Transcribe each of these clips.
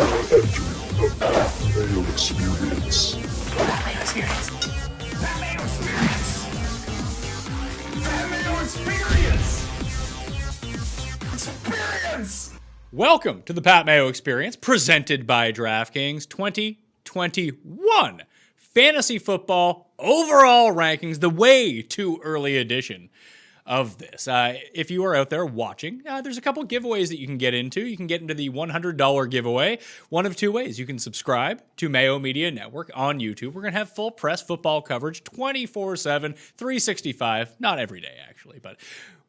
The Mayo Experience. Mayo Experience. Mayo Experience. Mayo Experience. Experience. Welcome to the Pat Mayo Experience, presented by DraftKings 2021 Fantasy Football Overall Rankings, the way too early edition of this. If you are out there watching, there's a couple giveaways that you can get into. You can get into the $100 giveaway one of two ways. You can subscribe to Mayo Media Network on YouTube. We're going to have full press football coverage 24/7, 365, not every day actually, but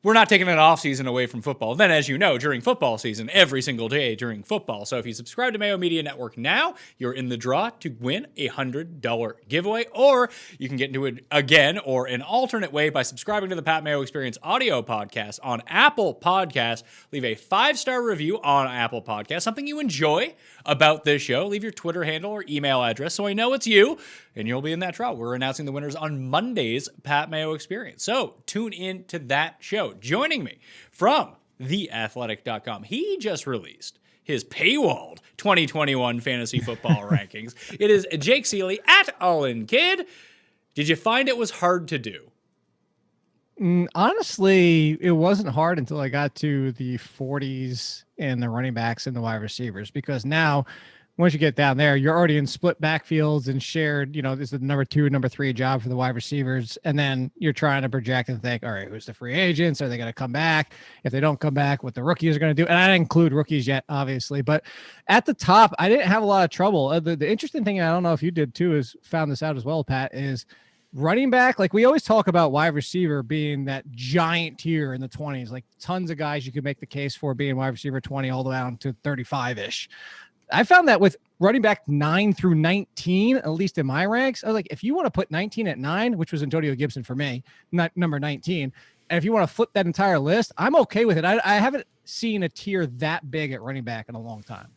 we're not taking an off season away from football. Then, as you know, during football season, every single day during football. So if you subscribe to Mayo Media Network now, you're in the draw to win a $100 giveaway, or you can get into it again or an alternate way by subscribing to the Pat Mayo Experience audio podcast on Apple Podcasts. Leave a 5-star review on Apple Podcasts, something you enjoy about this show. Leave your Twitter handle or email address so I know it's you, and you'll be in that draw. We're announcing the winners on Monday's Pat Mayo Experience. So tune in to that show. Joining me from theathletic.com, he just released his paywalled 2021 fantasy football rankings. It is Jake Ciely at All In Kid. Did you find it was hard to do? Honestly, it wasn't hard until I got to the 40s and the running backs and the wide receivers, because now once you get down there, you're already in split backfields and shared, this is the number 2, number 3 job for the wide receivers. And then you're trying to project and think, all right, who's the free agents? Are they going to come back? If they don't come back, what the rookies are going to do. And I didn't include rookies yet, obviously, but at the top, I didn't have a lot of trouble. The interesting thing, and I don't know if you did too, is found this out as well, Pat, is running back. Like we always talk about wide receiver being that giant tier in the 20s, like tons of guys you could make the case for being wide receiver 20 all the way down to 35-ish. I found that with running back 9 through 19, at least in my ranks, I was like, if you want to put 19 at 9, which was Antonio Gibson for me, not number 19, and if you want to flip that entire list, I'm okay with it. I haven't seen a tier that big at running back in a long time.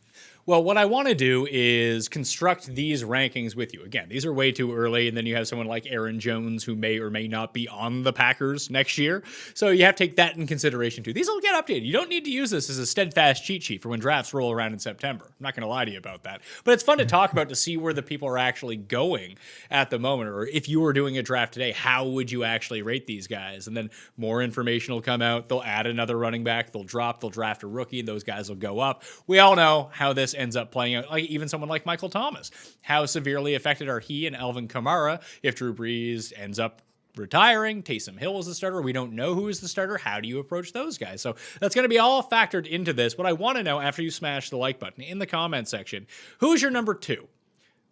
Well, what I want to do is construct these rankings with you. Again, these are way too early, and then you have someone like Aaron Jones who may or may not be on the Packers next year. So you have to take that in consideration too. These will get updated. You don't need to use this as a steadfast cheat sheet for when drafts roll around in September. I'm not going to lie to you about that. But it's fun to talk about to see where the people are actually going at the moment. Or if you were doing a draft today, how would you actually rate these guys? And then more information will come out. They'll add another running back. They'll draft a rookie. Those guys will go up. We all know how this ends up playing out. Like even someone like Michael Thomas. How severely affected are he and Alvin Kamara if Drew Brees ends up retiring? Taysom Hill is the starter. We don't know who is the starter. How do you approach those guys? So that's going to be all factored into this. What I want to know after you smash the like button in the comment section, who's your number 2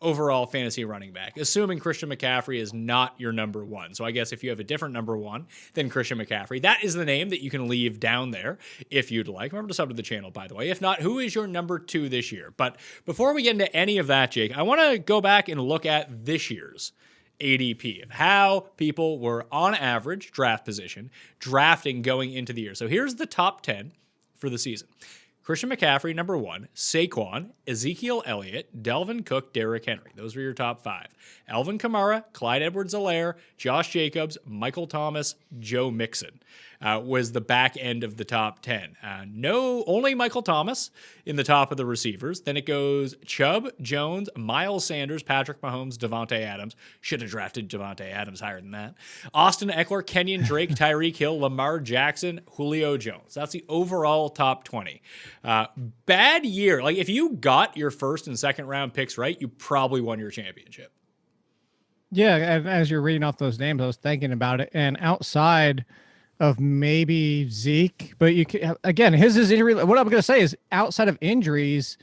overall fantasy running back, assuming Christian McCaffrey is not your number 1. So I guess if you have a different number 1 than Christian McCaffrey, that is the name that you can leave down there if you'd like. Remember to sub to the channel, by the way. If not, who is your number 2 this year? But before we get into any of that, Jake, I want to go back and look at this year's ADP of how people were on average draft position drafting going into the year. So here's the top 10 for the season. Christian McCaffrey, number 1, Saquon, Ezekiel Elliott, Delvin Cook, Derrick Henry. Those were your top 5. Alvin Kamara, Clyde Edwards-Helaire, Josh Jacobs, Michael Thomas, Joe Mixon was the back end of the top 10. Only Michael Thomas in the top of the receivers. Then it goes Chubb, Jones, Miles Sanders, Patrick Mahomes, Devontae Adams. Should have drafted Devontae Adams higher than that. Austin Eckler, Kenyon Drake, Tyreek Hill, Lamar Jackson, Julio Jones. That's the overall top 20. Bad year. Like if you got your first and second round picks right, you probably won your championship. Yeah, as you're reading off those names, I was thinking about it. And outside of maybe Zeke, but you can, again, his injury. What I'm going to say is outside of injuries,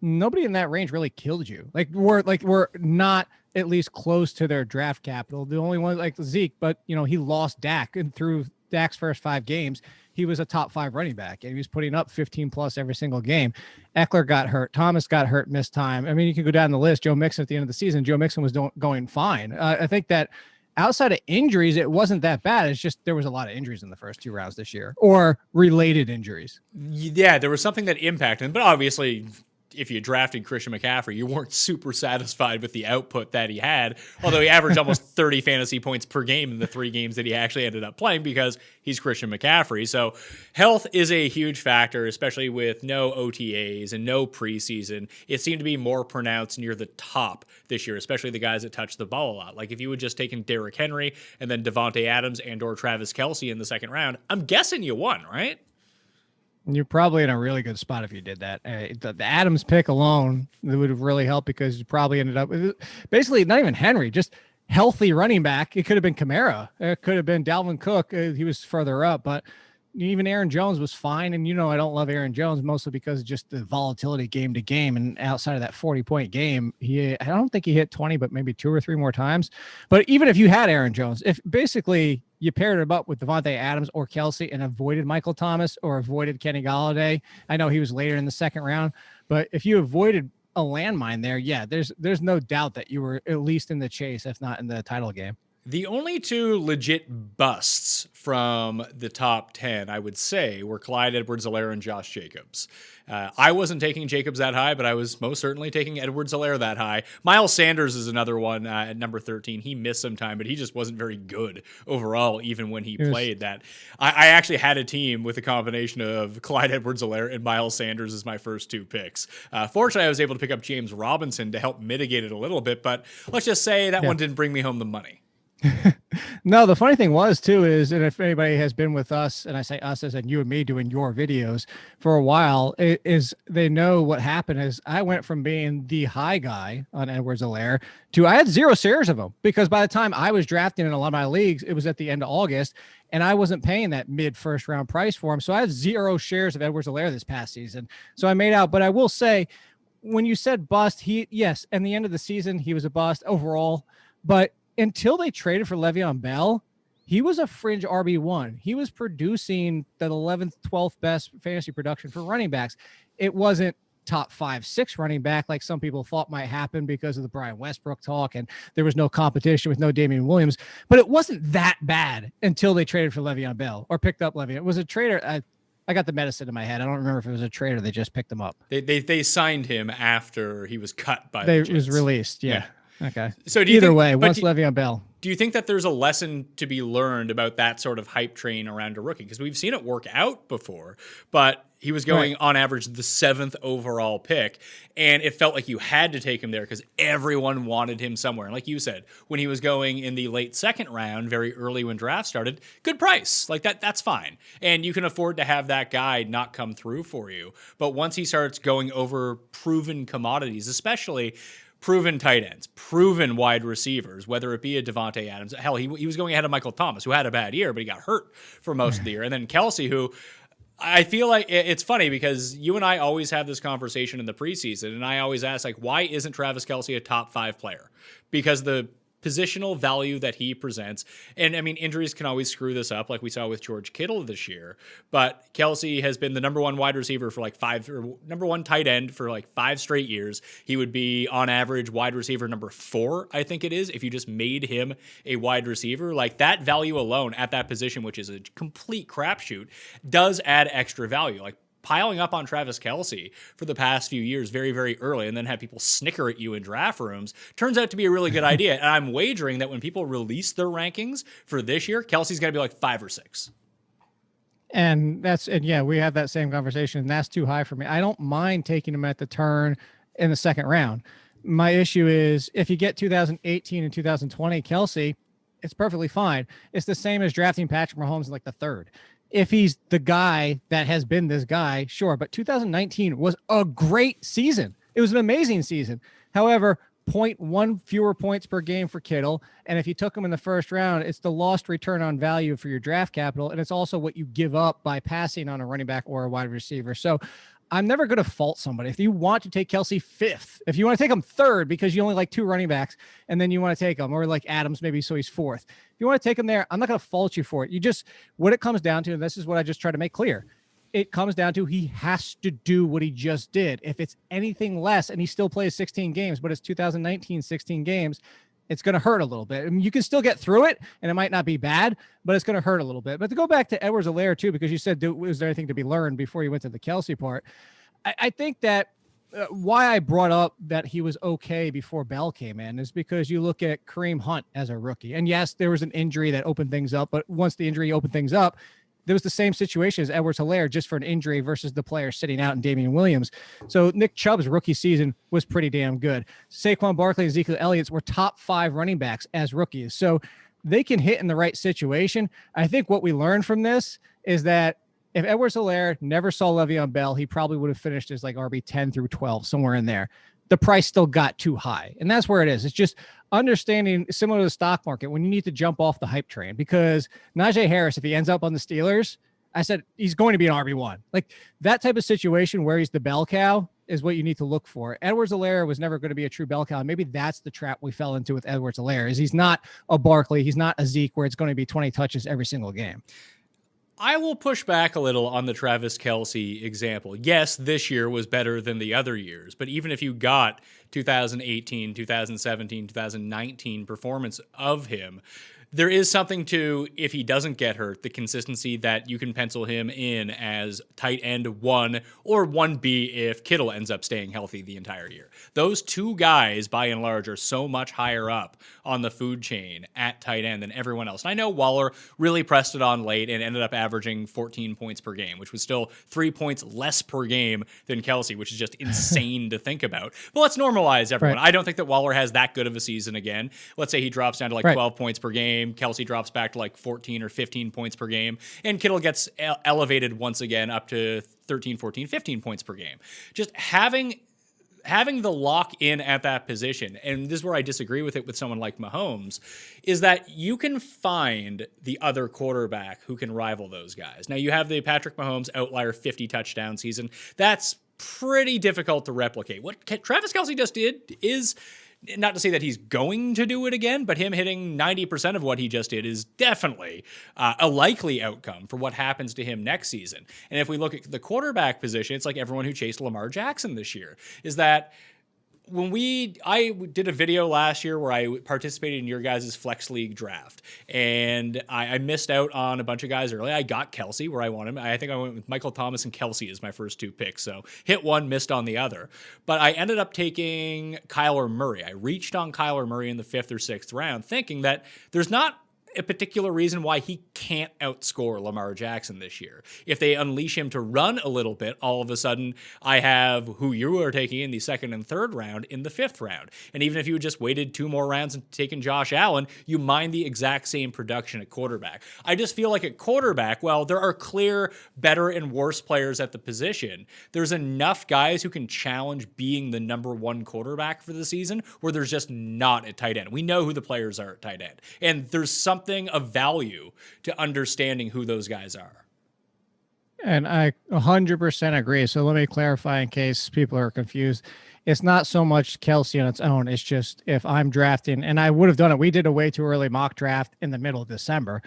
nobody in that range really killed you. We're not at least close to their draft capital. The only one like Zeke, but he lost Dak, and through Dak's first 5 games, he was a top 5 running back, and he was putting up 15 plus every single game. Eckler got hurt. Thomas got hurt, missed time. I mean, you can go down the list. Joe Mixon at the end of the season, Joe Mixon was going fine. I think that outside of injuries, it wasn't that bad. It's just there was a lot of injuries in the first 2 rounds this year, or related injuries. Yeah, there was something that impacted him, but obviously if you drafted Christian McCaffrey, you weren't super satisfied with the output that he had, although he averaged almost 30 fantasy points per game in the 3 games that he actually ended up playing because he's Christian McCaffrey. So health is a huge factor, especially with no OTAs and no preseason. It seemed to be more pronounced near the top this year, especially the guys that touch the ball a lot. Like if you had just taken Derrick Henry and then Devontae Adams and or Travis Kelce in the second round, I'm guessing you won, right? You're probably in a really good spot if you did that. The Adams pick alone would have really helped because you probably ended up with basically not even Henry, just healthy running back. It could have been Kamara. It could have been Dalvin Cook. He was further up, but even Aaron Jones was fine. And, I don't love Aaron Jones mostly because of just the volatility game to game. And outside of that 40-point game, I don't think he hit 20, but maybe 2 or 3 more times. But even if you had Aaron Jones, if basically you paired him up with Devontae Adams or Kelce and avoided Michael Thomas or avoided Kenny Golladay, I know he was later in the second round, but if you avoided a landmine there, yeah, there's no doubt that you were at least in the chase, if not in the title game. The only 2 legit busts from the top 10, I would say, were Clyde Edwards-Helaire and Josh Jacobs. I wasn't taking Jacobs that high, but I was most certainly taking Edwards-Helaire that high. Miles Sanders is another one at number 13. He missed some time, but he just wasn't very good overall, even when he played that. I actually had a team with a combination of Clyde Edwards-Helaire and Miles Sanders as my first 2 picks. Fortunately, I was able to pick up James Robinson to help mitigate it a little bit, but let's just say that one didn't bring me home the money. No, the funny thing was too is, and if anybody has been with us, and I say us as in you and me doing your videos for a while, is they know what happened is I went from being the high guy on Edwards-Helaire to I had 0 shares of him because by the time I was drafting in a lot of my leagues, it was at the end of August and I wasn't paying that mid first round price for him. So I have 0 shares of Edwards-Helaire this past season. So I made out, but I will say when you said bust, yes, and the end of the season, he was a bust overall, but until they traded for Le'Veon Bell, he was a fringe RB1. He was producing the 11th, 12th best fantasy production for running backs. It wasn't top 5, 6 running back like some people thought might happen because of the Brian Westbrook talk and there was no competition with no Damian Williams. But it wasn't that bad until they traded for Le'Veon Bell or picked up Le'Veon. It was a trader. I got the medicine in my head. I don't remember if it was a trade or they just picked him up. They signed him after he was cut by the Jets. He was released. Yeah. Okay. So either way, once Le'Veon Bell. Do you think that there's a lesson to be learned about that sort of hype train around a rookie? Because we've seen it work out before, but he was going on average the 7th overall pick, and it felt like you had to take him there because everyone wanted him somewhere. And like you said, when he was going in the late second round, very early when draft started, good price. Like that's fine. And you can afford to have that guy not come through for you. But once he starts going over proven commodities, especially proven tight ends, proven wide receivers, whether it be a Devontae Adams. Hell, he was going ahead of Michael Thomas, who had a bad year, but he got hurt for most of the year. And then Kelce, who I feel like it's funny because you and I always have this conversation in the preseason, and I always ask, like, why isn't Travis Kelce a top 5 player? Because the positional value that he presents, and I mean, injuries can always screw this up, like we saw with George Kittle this year, but Kelce has been the number 1 wide receiver for like 5, or number 1 tight end for like 5 straight years. He would be on average wide receiver number 4, I think it is, if you just made him a wide receiver. Like that value alone at that position, which is a complete crapshoot, does add extra value. Like piling up on Travis Kelce for the past few years very, very early and then have people snicker at you in draft rooms turns out to be a really good idea. And I'm wagering that when people release their rankings for this year, Kelsey's going to be like 5 or 6. And yeah, we had that same conversation, and that's too high for me. I don't mind taking him at the turn in the second round. My issue is if you get 2018 and 2020 Kelce, it's perfectly fine. It's the same as drafting Patrick Mahomes in like the 3rd. If he's the guy that has been this guy, sure. But 2019 was a great season. It was an amazing season. However, 0.1 fewer points per game for Kittle. And if you took him in the first round, it's the lost return on value for your draft capital. And it's also what you give up by passing on a running back or a wide receiver. So I'm never going to fault somebody. If you want to take Kelce 5th, if you want to take him 3rd because you only like 2 running backs and then you want to take him, or like Adams, maybe so he's 4th. If you want to take him there, I'm not going to fault you for it. You just, what it comes down to, and this is what I just try to make clear, it comes down to he has to do what he just did. If it's anything less, and he still plays 16 games, but it's 2019 16 games, it's going to hurt a little bit. I mean, you can still get through it, and it might not be bad, but it's going to hurt a little bit. But to go back to Edwards-Helaire too, because you said, was there anything to be learned before you went to the Kelce part? I think that why I brought up that he was okay before Bell came in is because you look at Kareem Hunt as a rookie. And yes, there was an injury that opened things up, but once the injury opened things up, there was the same situation as Edwards-Helaire just for an injury versus the player sitting out in Damian Williams. So Nick Chubb's rookie season was pretty damn good. Saquon Barkley and Ezekiel Elliott were top 5 running backs as rookies. So they can hit in the right situation. I think what we learned from this is that if Edwards-Helaire never saw Le'Veon Bell, he probably would have finished as like RB 10 through 12, somewhere in there. The price still got too high. And that's where it is. It's just understanding, similar to the stock market, when you need to jump off the hype train, because Najee Harris, if he ends up on the Steelers, I said he's going to be an RB1. Like that type of situation where he's the bell cow is what you need to look for. Edwards-Helaire was never going to be a true bell cow. Maybe that's the trap we fell into with Edwards-Helaire, is he's not a Barkley. He's not a Zeke where it's going to be 20 touches every single game. I will push back a little on the Travis Kelce example. Yes, this year was better than the other years, but even if you got 2018, 2017, 2019 performance of him, there is something to, if he doesn't get hurt, the consistency that you can pencil him in as tight end 1 or 1B if Kittle ends up staying healthy the entire year. Those two guys, by and large, are so much higher up on the food chain at tight end than everyone else. And I know Waller really pressed it on late and ended up averaging 14 points per game, which was still 3 points less per game than Kelce, which is just insane to think about. But let's normalize everyone. Right. I don't think that Waller has that good of a season again. Let's say he drops down to like 12 points per game. Kelce drops back to like 14 or 15 points per game, and Kittle gets elevated once again up to 13, 14, 15 points per game. Just having the lock in at that position, and this is where I disagree with it with someone like Mahomes, is that you can find the other quarterback who can rival those guys. Now, you have the Patrick Mahomes outlier 50 touchdown season. That's pretty difficult to replicate. What Travis Kelce just did is, not to say that he's going to do it again, but him hitting 90% of what he just did is definitely a likely outcome for what happens to him next season. And if we look at the quarterback position, it's like everyone who chased Lamar Jackson this year, is that I did a video last year where I participated in your guys' Flex League draft, and I missed out on a bunch of guys early. I got Kelce where I want him. I think I went with Michael Thomas and Kelce as my first 2 picks, so hit one, missed on the other. But I ended up taking Kyler Murray. I reached on Kyler Murray in the 5th or 6th round, thinking that there's not a particular reason why he can't outscore Lamar Jackson this year. If they unleash him to run a little bit, all of a sudden I have who you are taking in the 2nd and 3rd round in the 5th round. And even if you just waited 2 more rounds and taken Josh Allen, you mine the exact same production at quarterback. I just feel like at quarterback, well, there are clear better and worse players at the position. There's enough guys who can challenge being the number 1 quarterback for the season where there's just not at tight end. We know who the players are at tight end. And there's something of value to understanding who those guys are. And I 100% agree. So let me clarify in case people are confused. It's not so much Kelce on its own. It's just if I'm drafting, and I would have done it. We did a way too early mock draft in the middle of December,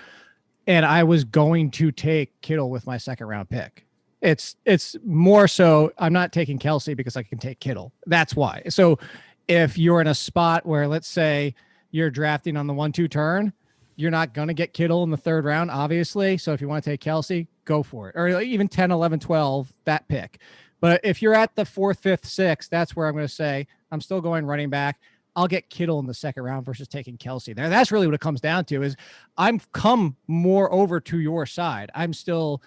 and I was going to take Kittle with my 2nd round pick. It's more so I'm not taking Kelce because I can take Kittle. That's why. So if you're in a spot where, let's say, you're drafting on the 1-2 turn, you're not going to get Kittle in the 3rd round, obviously. So if you want to take Kelce, go for it. Or even 10, 11, 12, that pick. But if you're at the 4th, 5th, 6th, that's where I'm going to say, I'm still going running back. I'll get Kittle in the 2nd round versus taking Kelce there. That's really what it comes down to, is I'm come more over to your side. I'm still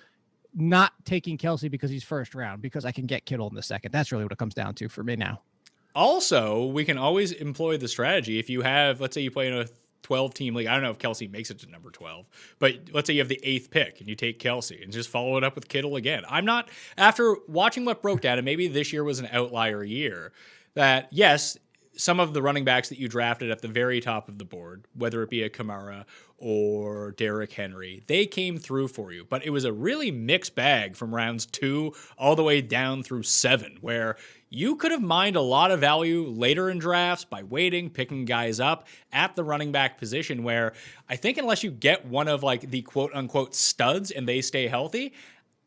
not taking Kelce because he's 1st round, because I can get Kittle in the 2nd. That's really what it comes down to for me now. Also, we can always employ the strategy. If you have, let's say you play in a 12-team league. I don't know if Kelce makes it to number 12, but let's say you have the 8th pick and you take Kelce and just follow it up with Kittle again. I'm not, after watching what broke down, and maybe this year was an outlier year, that yes, some of the running backs that you drafted at the very top of the board, whether it be a Kamara or Derrick Henry, they came through for you. But it was a really mixed bag from rounds 2 all the way down through 7, where you could have mined a lot of value later in drafts by waiting, picking guys up at the running back position, where I think unless you get one of like the quote unquote studs and they stay healthy,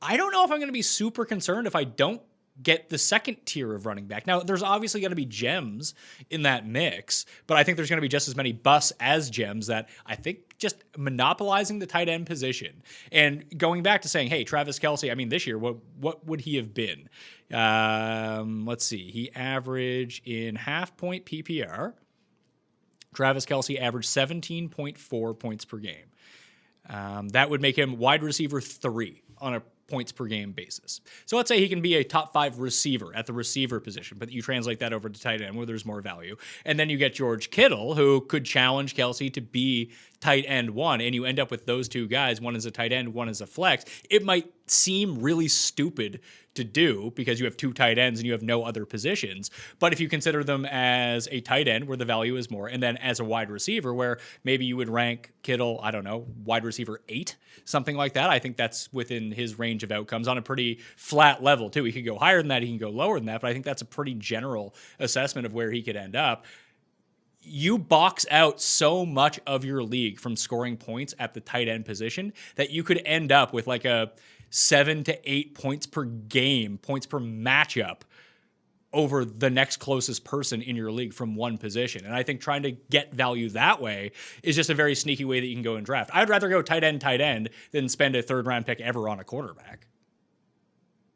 I don't know if I'm going to be super concerned if I don't get the second tier of running back. Now, there's obviously going to be gems in that mix, but I think there's going to be just as many busts as gems that I think just monopolizing the tight end position and going back to saying, hey, Travis Kelce, I mean, this year, what would he have been? Let's see. He averaged in half-point PPR. Travis Kelce averaged 17.4 points per game. That would make him wide receiver 3 on a points per game basis. So let's say he can be a top 5 receiver at the receiver position, but you translate that over to tight end where there's more value. And then you get George Kittle, who could challenge Kelce to be tight end 1, and you end up with those two guys. One is a tight end, one is a flex. It might seem really stupid to do because you have 2 tight ends and you have no other positions. But if you consider them as a tight end where the value is more, and then as a wide receiver where maybe you would rank Kittle, I don't know, wide receiver 8, something like that. I think that's within his range of outcomes on a pretty flat level too. He could go higher than that, he can go lower than that, but I think that's a pretty general assessment of where he could end up. You box out so much of your league from scoring points at the tight end position that you could end up with like a 7 to 8 points per game, points per matchup over the next closest person in your league from one position. And I think trying to get value that way is just a very sneaky way that you can go and draft. I'd rather go tight end than spend a 3rd round pick ever on a quarterback.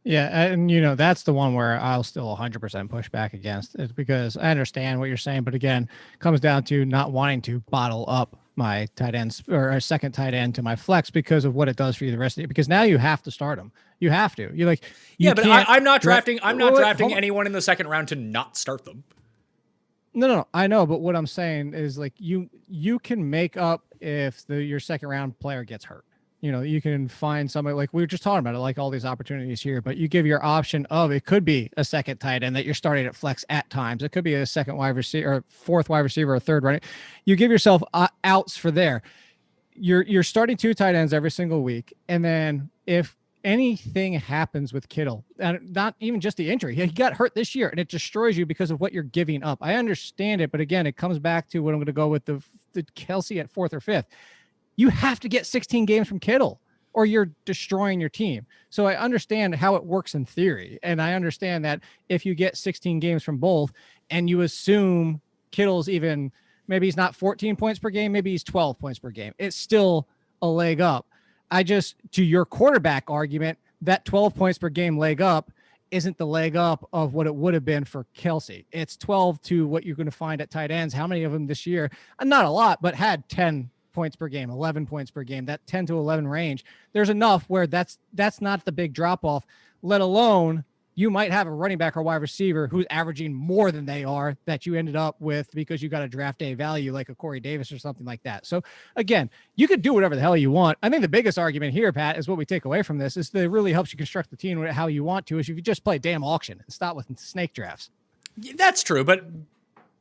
Yeah, and that's the one where I'll still 100% push back against it because I understand what you're saying, but again, it comes down to not wanting to bottle up my tight ends or a second tight end to my flex because of what it does for you the rest of the year. Because now you have to start them. You have to. But I'm not drafting. I'm not drafting anyone in the 2nd round to not start them. No, I know, but what I'm saying is like you can make up if your 2nd round player gets hurt. You can find somebody like we were just talking about it, like all these opportunities here, but you give your option of it could be a second tight end that you're starting at flex at times. It could be a second wide receiver or 4th wide receiver or 3rd running. You give yourself outs for there. You're starting 2 tight ends every single week. And then if anything happens with Kittle, and not even just the injury, he got hurt this year and it destroys you because of what you're giving up. I understand it, but again, it comes back to what I'm going to go with the Kelce at 4th or 5th. You have to get 16 games from Kittle or you're destroying your team. So I understand how it works in theory. And I understand that if you get 16 games from both and you assume Kittle's maybe he's not 14 points per game, maybe he's 12 points per game. It's still a leg up. To your quarterback argument, that 12 points per game leg up isn't the leg up of what it would have been for Kelce. It's 12 to what you're going to find at tight ends. How many of them this year? Not a lot, but had 10 points per game, 11 points per game, that 10 to 11 range. There's enough where that's not the big drop off, let alone you might have a running back or wide receiver who's averaging more than they are that you ended up with because you got a draft day value like a Corey Davis or something like that. So again, you could do whatever the hell you want. I think the biggest argument here, Pat, is what we take away from this is that it really helps you construct the team how you want to, is if you just play damn auction and stop with snake drafts. That's true, but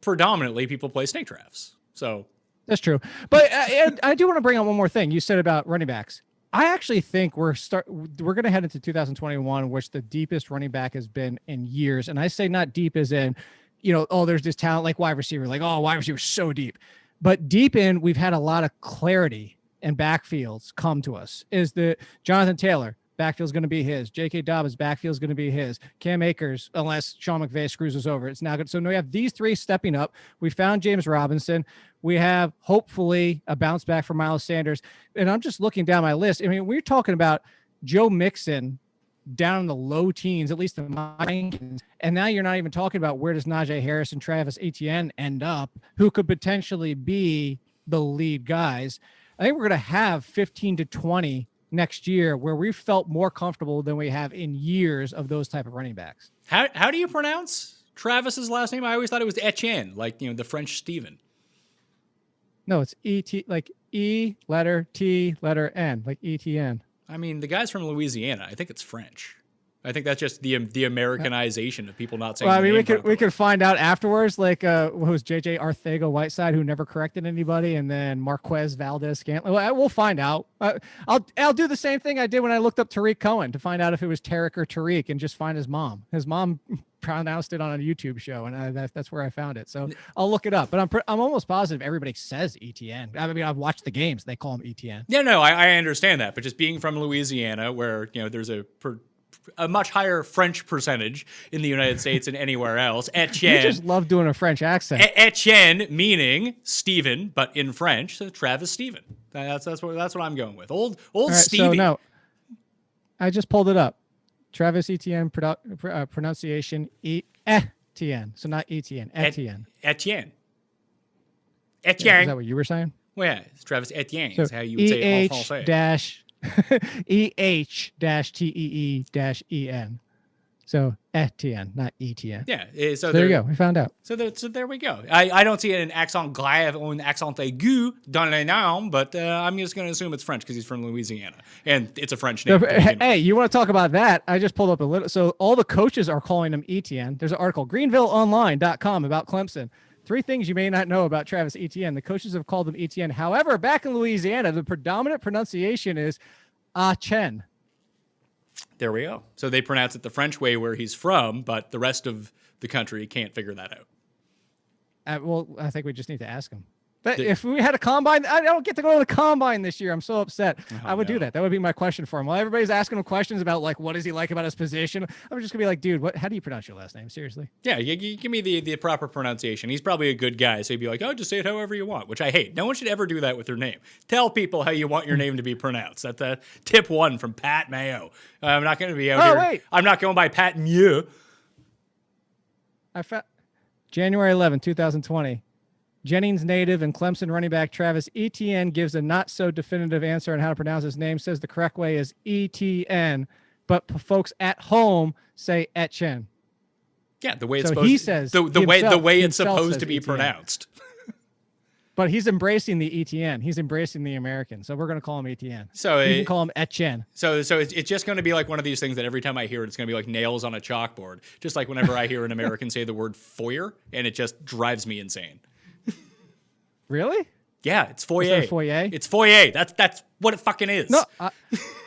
predominantly people play snake drafts. So that's true. But I do want to bring on one more thing you said about running backs. I actually think we're going to head into 2021, which the deepest running back has been in years. And I say not deep as in, there's this talent like wide receiver, like, wide receiver so deep. But deep in, we've had a lot of clarity and backfields come to us. Is the Jonathan Taylor backfield's going to be his. J.K. Dobbins backfield's going to be his. Cam Akers, unless Sean McVay screws us over, it's now good. So now we have these 3 stepping up. We found James Robinson. We have hopefully a bounce back for Miles Sanders. And I'm just looking down my list. I mean, we're talking about Joe Mixon down in the low teens, at least in my rankings. And now you're not even talking about where does Najee Harris and Travis Etienne end up, who could potentially be the lead guys. I think we're going to have 15 to 20 next year where we felt more comfortable than we have in years of those type of running backs. How do you pronounce Travis's last name? I always thought it was Etienne, like, the French Steven. No, it's E-T, like E, letter T, letter N, like ETN. I mean, the guy's from Louisiana. I think it's French. I think that's just the Americanization of people not saying. Well, I mean, we could find out afterwards. Like, what was JJ Arcega-Whiteside, who never corrected anybody, and then Marquez Valdez-Scantling. Well, we'll find out. I'll do the same thing I did when I looked up Tariq Cohen to find out if it was Tarek or Tariq, and just find his mom. His mom pronounced it on a YouTube show, and that's where I found it. So I'll look it up. But I'm almost positive everybody says ETN. I mean, I've watched the games; they call him ETN. Yeah, no, I understand that, but just being from Louisiana, where there's a a much higher French percentage in the United States than anywhere else. You Etienne. just love doing a French accent. Etienne meaning Stephen, but in French, so Travis Stephen. That's what I'm going with. Old All right, Stevie. so no, I just pulled it up. Travis Etienne pronunciation Etienne, so not Etienne. Etienne. Etienne. Yeah, Etienne. is that what you were saying? Well, yeah, it's Travis Etienne. So Is how you would say it en français. dash EH-TEE-EN. So Etienne, not Etienne. Yeah. So There you go. We found out. So there we go. I don't see an accent grave or an accent aigu dans les noms, but I'm just going to assume it's French because he's from Louisiana. And it's a French name. Hey, you want to talk about that? I just pulled up a little. So all the coaches are calling him Etienne. There's an article, GreenvilleOnline.com, about Clemson. 3 things you may not know about Travis Etienne. The coaches have called him Etienne. However, back in Louisiana, the predominant pronunciation is Chen. There we go. So they pronounce it the French way where he's from, but the rest of the country can't figure that out. Well, I think we just need to ask him. But if we had a combine, I don't get to go to the combine this year. I'm so upset. I would do that. That would be my question for him. While everybody's asking him questions about, like, what does he like about his position, I'm just going to be like, dude, how do you pronounce your last name? Seriously? Yeah, you give me the proper pronunciation. He's probably a good guy, so he'd be like, oh, just say it however you want, which I hate. No one should ever do that with their name. Tell people how you want your name to be pronounced. That's tip 1 from Pat Mayo. I'm not going to be out here. Wait. I'm not going by Pat Mew. I found January 11, 2020. Jennings native and Clemson running back Travis Etienne gives a not so definitive answer on how to pronounce his name. Says the correct way is Etn, but folks at home say Etienne. Yeah, the way it's So supposed he to, says the way it's himself supposed says to be Etienne. pronounced. But he's embracing the Etn. He's embracing the American. So we're going to call him Etn. So you can call him Etienne. So it's just going to be like one of these things that every time I hear it, it's going to be like nails on a chalkboard. Just like whenever I hear an American say the word foyer, and it just drives me insane. Really? Yeah, it's foyer. Is there a foyer? It's foyer. That's what it fucking is. No,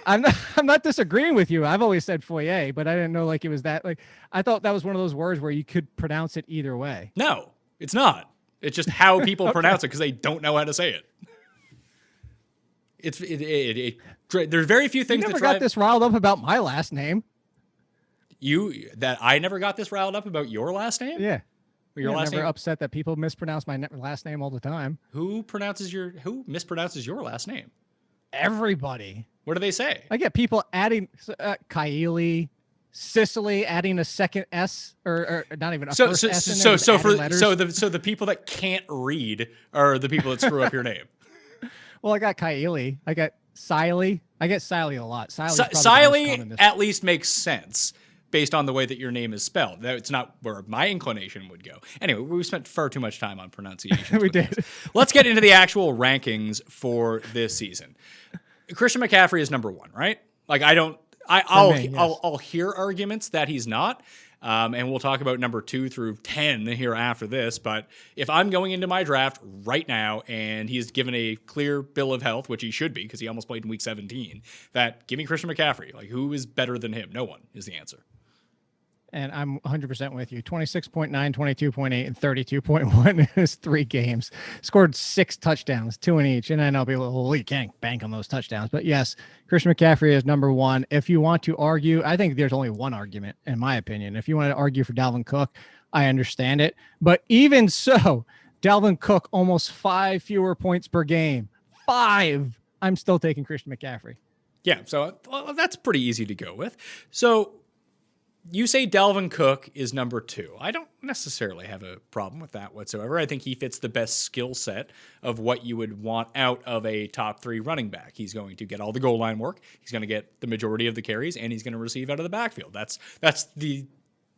I'm not disagreeing with you. I've always said foyer, but I didn't know like it was that. Like I thought that was one of those words where you could pronounce it either way. No, it's not. It's just how people pronounce it because they don't know how to say it. There's very few things You never that drive got this riled up about my last name. I never got this riled up about your last name. Yeah. Your last never name. upset that people mispronounce my last name all the time. Who mispronounces your last name? Everybody. What do they say? I get people adding Ciely, Ciely, adding a second S or not even a first S in there. So the people that can't read are the people that screw up your name. Well, I got Ciely. I got Ciely. I get Ciely a lot. Ciely at least makes sense based on the way that your name is spelled. That's not where my inclination would go. Anyway, we spent far too much time on pronunciation. We did. Let's get into the actual rankings for this season. Christian McCaffrey is number 1, right? Like I'll hear arguments that he's not. And we'll talk about number 2 through 10 here after this. But if I'm going into my draft right now and he's given a clear bill of health, which he should be because he almost played in week 17, that give me Christian McCaffrey. Like, who is better than him? No one is the answer. And I'm 100% with you. 26.9, 22.8, and 32.1 in his 3 games. Scored 6 touchdowns, 2 in each. And I know people, you can't bank on those touchdowns. But yes, Christian McCaffrey is number 1. If you want to argue, I think there's only one argument, in my opinion. If you want to argue for Dalvin Cook, I understand it. But even so, Dalvin Cook, almost 5 fewer points per game. 5. I'm still taking Christian McCaffrey. Yeah, so that's pretty easy to go with. So you say Dalvin Cook is number 2. I don't necessarily have a problem with that whatsoever. I think he fits the best skill set of what you would want out of a top 3 running back. He's going to get all the goal line work. He's going to get the majority of the carries, and he's going to receive out of the backfield. That's the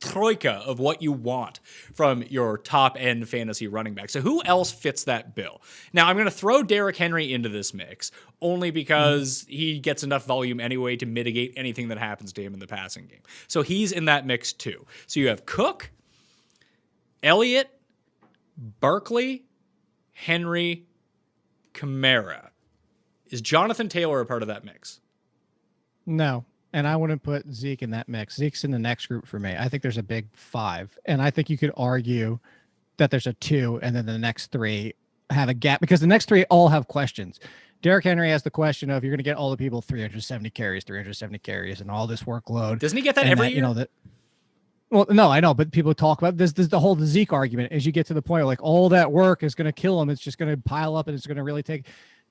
troika of what you want from your top-end fantasy running back. So who else fits that bill? Now, I'm going to throw Derrick Henry into this mix only because he gets enough volume anyway to mitigate anything that happens to him in the passing game. So he's in that mix too. So you have Cook, Elliott, Barkley, Henry, Kamara. Is Jonathan Taylor a part of that mix? No. And I wouldn't put Zeke in that mix. Zeke's in the next group for me. I think there's a big 5. And I think you could argue that there's a 2 and then the next 3 have a gap because the next 3 all have questions. Derrick Henry has the question of you're going to get all the people 370 carries, and all this workload. Doesn't he get that every year? You know that. Well, no, I know, but people talk about this. This the whole Zeke argument. As you get to the point, like all that work is going to kill him. It's just going to pile up, and it's going to really take.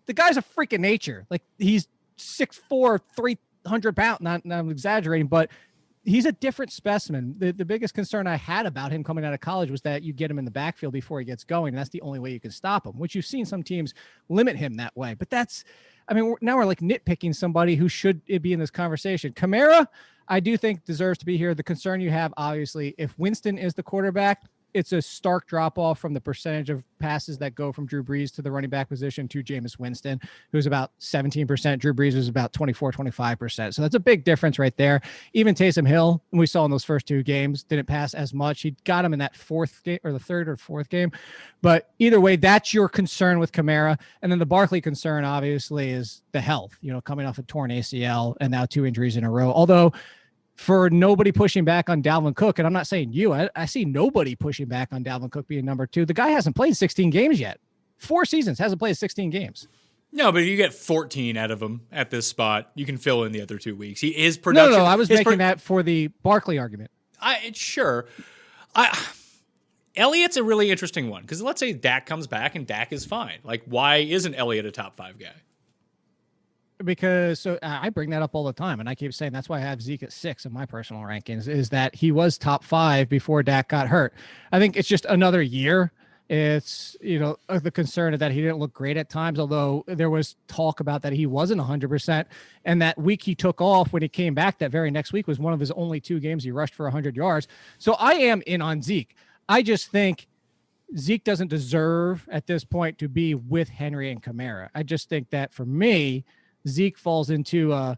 The guy's a freak of nature. Like he's 6'4", 300 pounds. Not I'm exaggerating, but he's a different specimen. The biggest concern I had about him coming out of college was that you get him in the backfield before he gets going. And that's the only way you can stop him, which you've seen some teams limit him that way. But that's, I mean, now we're like nitpicking somebody who should be in this conversation. Kamara, I do think deserves to be here. The concern you have, obviously, if Winston is the quarterback, it's a stark drop off from the percentage of passes that go from Drew Brees to the running back position to Jameis Winston, who's about 17%. Drew Brees was about 25%. So that's a big difference right there. Even Taysom Hill, we saw in those first two games, didn't pass as much. He got him in that fourth game or the third or fourth game. But either way, that's your concern with Kamara. And then the Barkley concern, obviously, is the health, coming off a torn ACL and now 2 injuries in a row. Although, for nobody pushing back on Dalvin Cook, and I'm not saying you, I see nobody pushing back on Dalvin Cook being number 2. The guy hasn't played 16 games yet. 4 seasons, hasn't played 16 games. No, but if you get 14 out of him at this spot, you can fill in the other 2 weeks. He is production. No, I was making that for the Barkley argument. Sure. Elliott's a really interesting one, because let's say Dak comes back and Dak is fine. Like, why isn't Elliott a top 5 guy? Because I bring that up all the time, and I keep saying that's why I have Zeke at 6 in my personal rankings, is that he was top 5 before Dak got hurt. I think it's just another year. It's, the concern that he didn't look great at times, although there was talk about that he wasn't 100%. And that week he took off when he came back that very next week was one of his only 2 games he rushed for 100 yards. So I am in on Zeke. I just think Zeke doesn't deserve at this point to be with Henry and Kamara. I just think that for me, Zeke falls into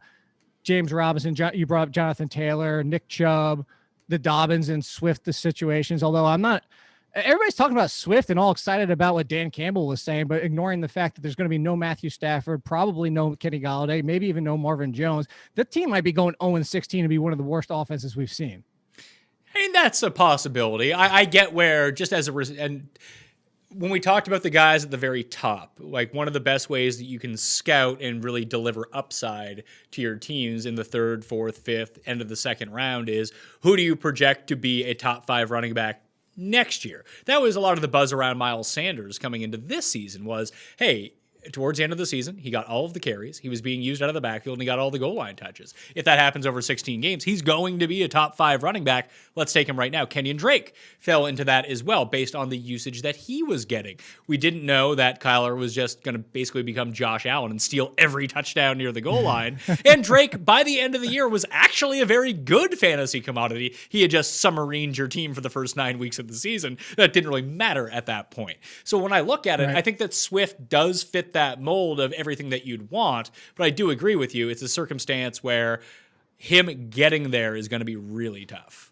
James Robinson. You brought up Jonathan Taylor, Nick Chubb, the Dobbins and Swift, the situations. Although everybody's talking about Swift and all excited about what Dan Campbell was saying, but ignoring the fact that there's going to be no Matthew Stafford, probably no Kenny Golladay, maybe even no Marvin Jones. The team might be going 0-16 to be one of the worst offenses we've seen. I mean, that's a possibility. I get where, just as and when we talked about the guys at the very top, like one of the best ways that you can scout and really deliver upside to your teams in the 3rd, 4th, 5th, end of the 2nd round is, who do you project to be a top 5 running back next year? That was a lot of the buzz around Miles Sanders coming into this season was, hey, towards the end of the season, he got all of the carries. He was being used out of the backfield, and he got all the goal line touches. If that happens over 16 games, he's going to be a top 5 running back. Let's take him right now. Kenyon Drake fell into that as well, based on the usage that he was getting. We didn't know that Kyler was just going to basically become Josh Allen and steal every touchdown near the goal line. And Drake, by the end of the year, was actually a very good fantasy commodity. He had just submarined your team for the first 9 weeks of the season. That didn't really matter at that point. So when I look at it, right, I think that Swift does fit that mold of everything that you'd want, but I do agree with you. It's a circumstance where him getting there is going to be really tough.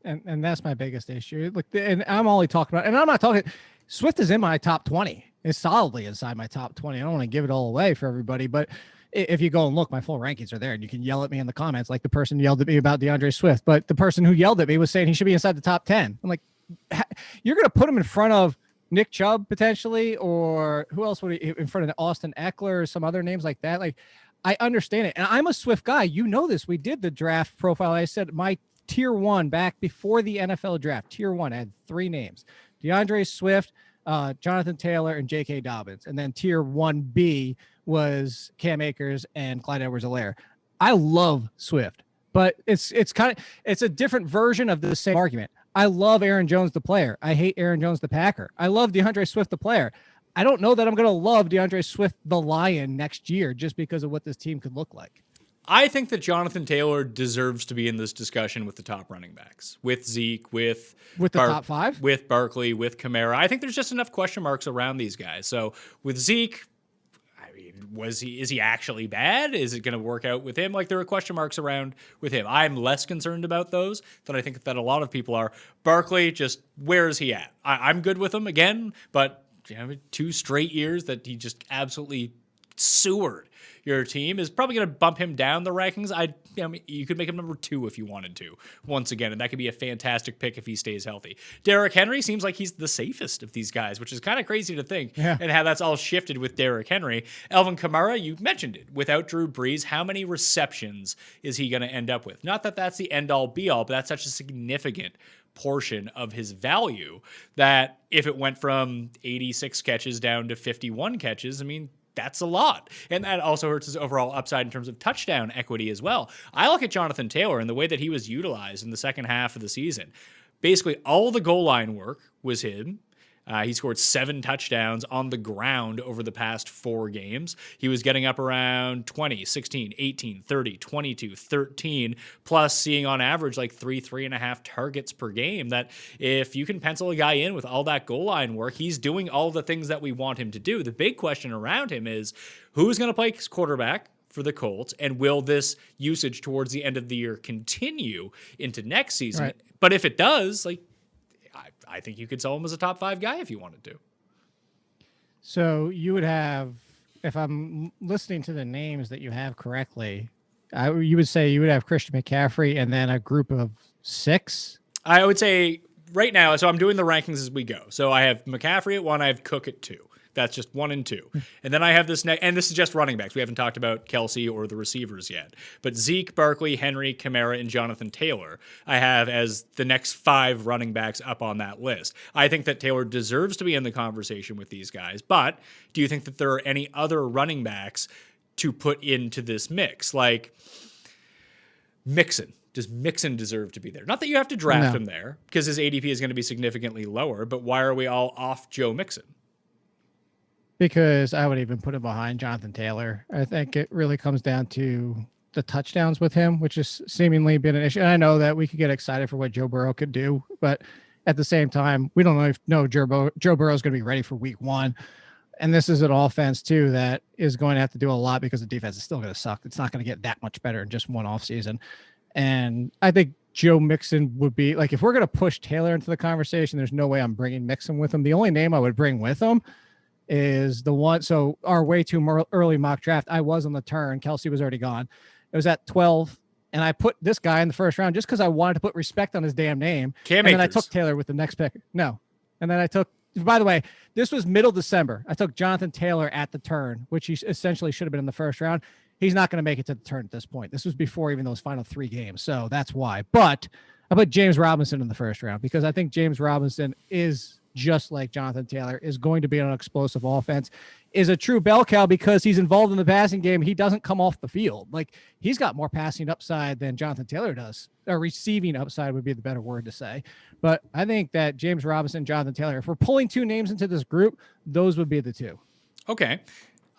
And that's my biggest issue. Like, and I'm only talking about, and I'm not talking, Swift is in my top 20. It's solidly inside my top 20. I don't want to give it all away for everybody, but if you go and look, my full rankings are there, and you can yell at me in the comments like the person yelled at me about DeAndre Swift, but the person who yelled at me was saying he should be inside the top 10. I'm like, you're going to put him in front of Nick Chubb potentially, or who else would he in front of Austin Eckler or some other names like that? Like, I understand it. And I'm a Swift guy. You know this. We did the draft profile. I said my tier 1 back before the NFL draft. Tier 1 had 3 names: DeAndre Swift, Jonathan Taylor, and J.K. Dobbins. And then tier 1B was Cam Akers and Clyde Edwards-Helaire. I love Swift, but it's a different version of the same argument. I love Aaron Jones, the player. I hate Aaron Jones, the Packer. I love DeAndre Swift, the player. I don't know that I'm going to love DeAndre Swift, the Lion, next year just because of what this team could look like. I think that Jonathan Taylor deserves to be in this discussion with the top running backs, with Zeke, with the top 5, with Barkley, with Kamara. I think there's just enough question marks around these guys. So with Zeke, I mean, is he actually bad? Is it going to work out with him? Like, there are question marks around with him. I'm less concerned about those than I think that a lot of people are. Barkley, just where is he at? I'm good with him again, but 2 straight years that he just absolutely Seward your team is probably going to bump him down the rankings. I mean, you could make him number 2 if you wanted to, once again, and that could be a fantastic pick if he stays healthy. Derrick Henry seems like he's the safest of these guys, which is kind of crazy to think, and how that's all shifted with Derrick Henry. Alvin Kamara, you mentioned it. Without Drew Brees, how many receptions is he going to end up with? Not that that's the end-all, be-all, but that's such a significant portion of his value that if it went from 86 catches down to 51 catches, I mean, that's a lot. And that also hurts his overall upside in terms of touchdown equity as well. I look at Jonathan Taylor and the way that he was utilized in the second half of the season. Basically, all the goal line work was him. He scored 7 touchdowns on the ground over the past 4 games. He was getting up around 20, 16, 18, 30, 22, 13, plus seeing on average like 3.5 targets per game. That if you can pencil a guy in with all that goal line work, he's doing all the things that we want him to do. The big question around him is who's going to play quarterback for the Colts, and will this usage towards the end of the year continue into next season? Right. But if it does, like, I think you could sell him as a top 5 guy if you wanted to. So you would have, if I'm listening to the names that you have correctly, you would say you would have Christian McCaffrey and then a group of 6? I would say right now, so I'm doing the rankings as we go. So I have McCaffrey at 1, I have Cook at 2. That's just 1 and 2. And then I have this next, and this is just running backs. We haven't talked about Kelsey or the receivers yet. But Zeke, Barkley, Henry, Kamara, and Jonathan Taylor I have as the next 5 running backs up on that list. I think that Taylor deserves to be in the conversation with these guys. But do you think that there are any other running backs to put into this mix? Like Mixon. Does Mixon deserve to be there? Not that you have to draft him there, because his ADP is going to be significantly lower. But why are we all off Joe Mixon? Because I would even put him behind Jonathan Taylor. I think it really comes down to the touchdowns with him, which has seemingly been an issue. And I know that we could get excited for what Joe Burrow could do, but at the same time, we don't know if Joe Burrow is going to be ready for week 1. And this is an offense, too, that is going to have to do a lot because the defense is still going to suck. It's not going to get that much better in just one offseason. And I think Joe Mixon would be, like, if we're going to push Taylor into the conversation, there's no way I'm bringing Mixon with him. The only name I would bring with him is the one. So our way too early mock draft, I was on the turn. Kelsey was already gone. It was at 12. And I put this guy in the first round just because I wanted to put respect on his damn name. Cam and then Akers. I took Taylor with the next pick. No. And then I took, by the way, this was middle December. I took Jonathan Taylor at the turn, which he essentially should have been in the first round. He's not going to make it to the turn at this point. This was before even those final 3 games. So that's why. But I put James Robinson in the first round because I think James Robinson is, just like Jonathan Taylor, is going to be an explosive offense, is a true bell cow because he's involved in the passing game. He doesn't come off the field. Like, he's got more passing upside than Jonathan Taylor does. Or receiving upside would be the better word to say. But I think that James Robinson, Jonathan Taylor, if we're pulling 2 names into this group, those would be the 2. Okay.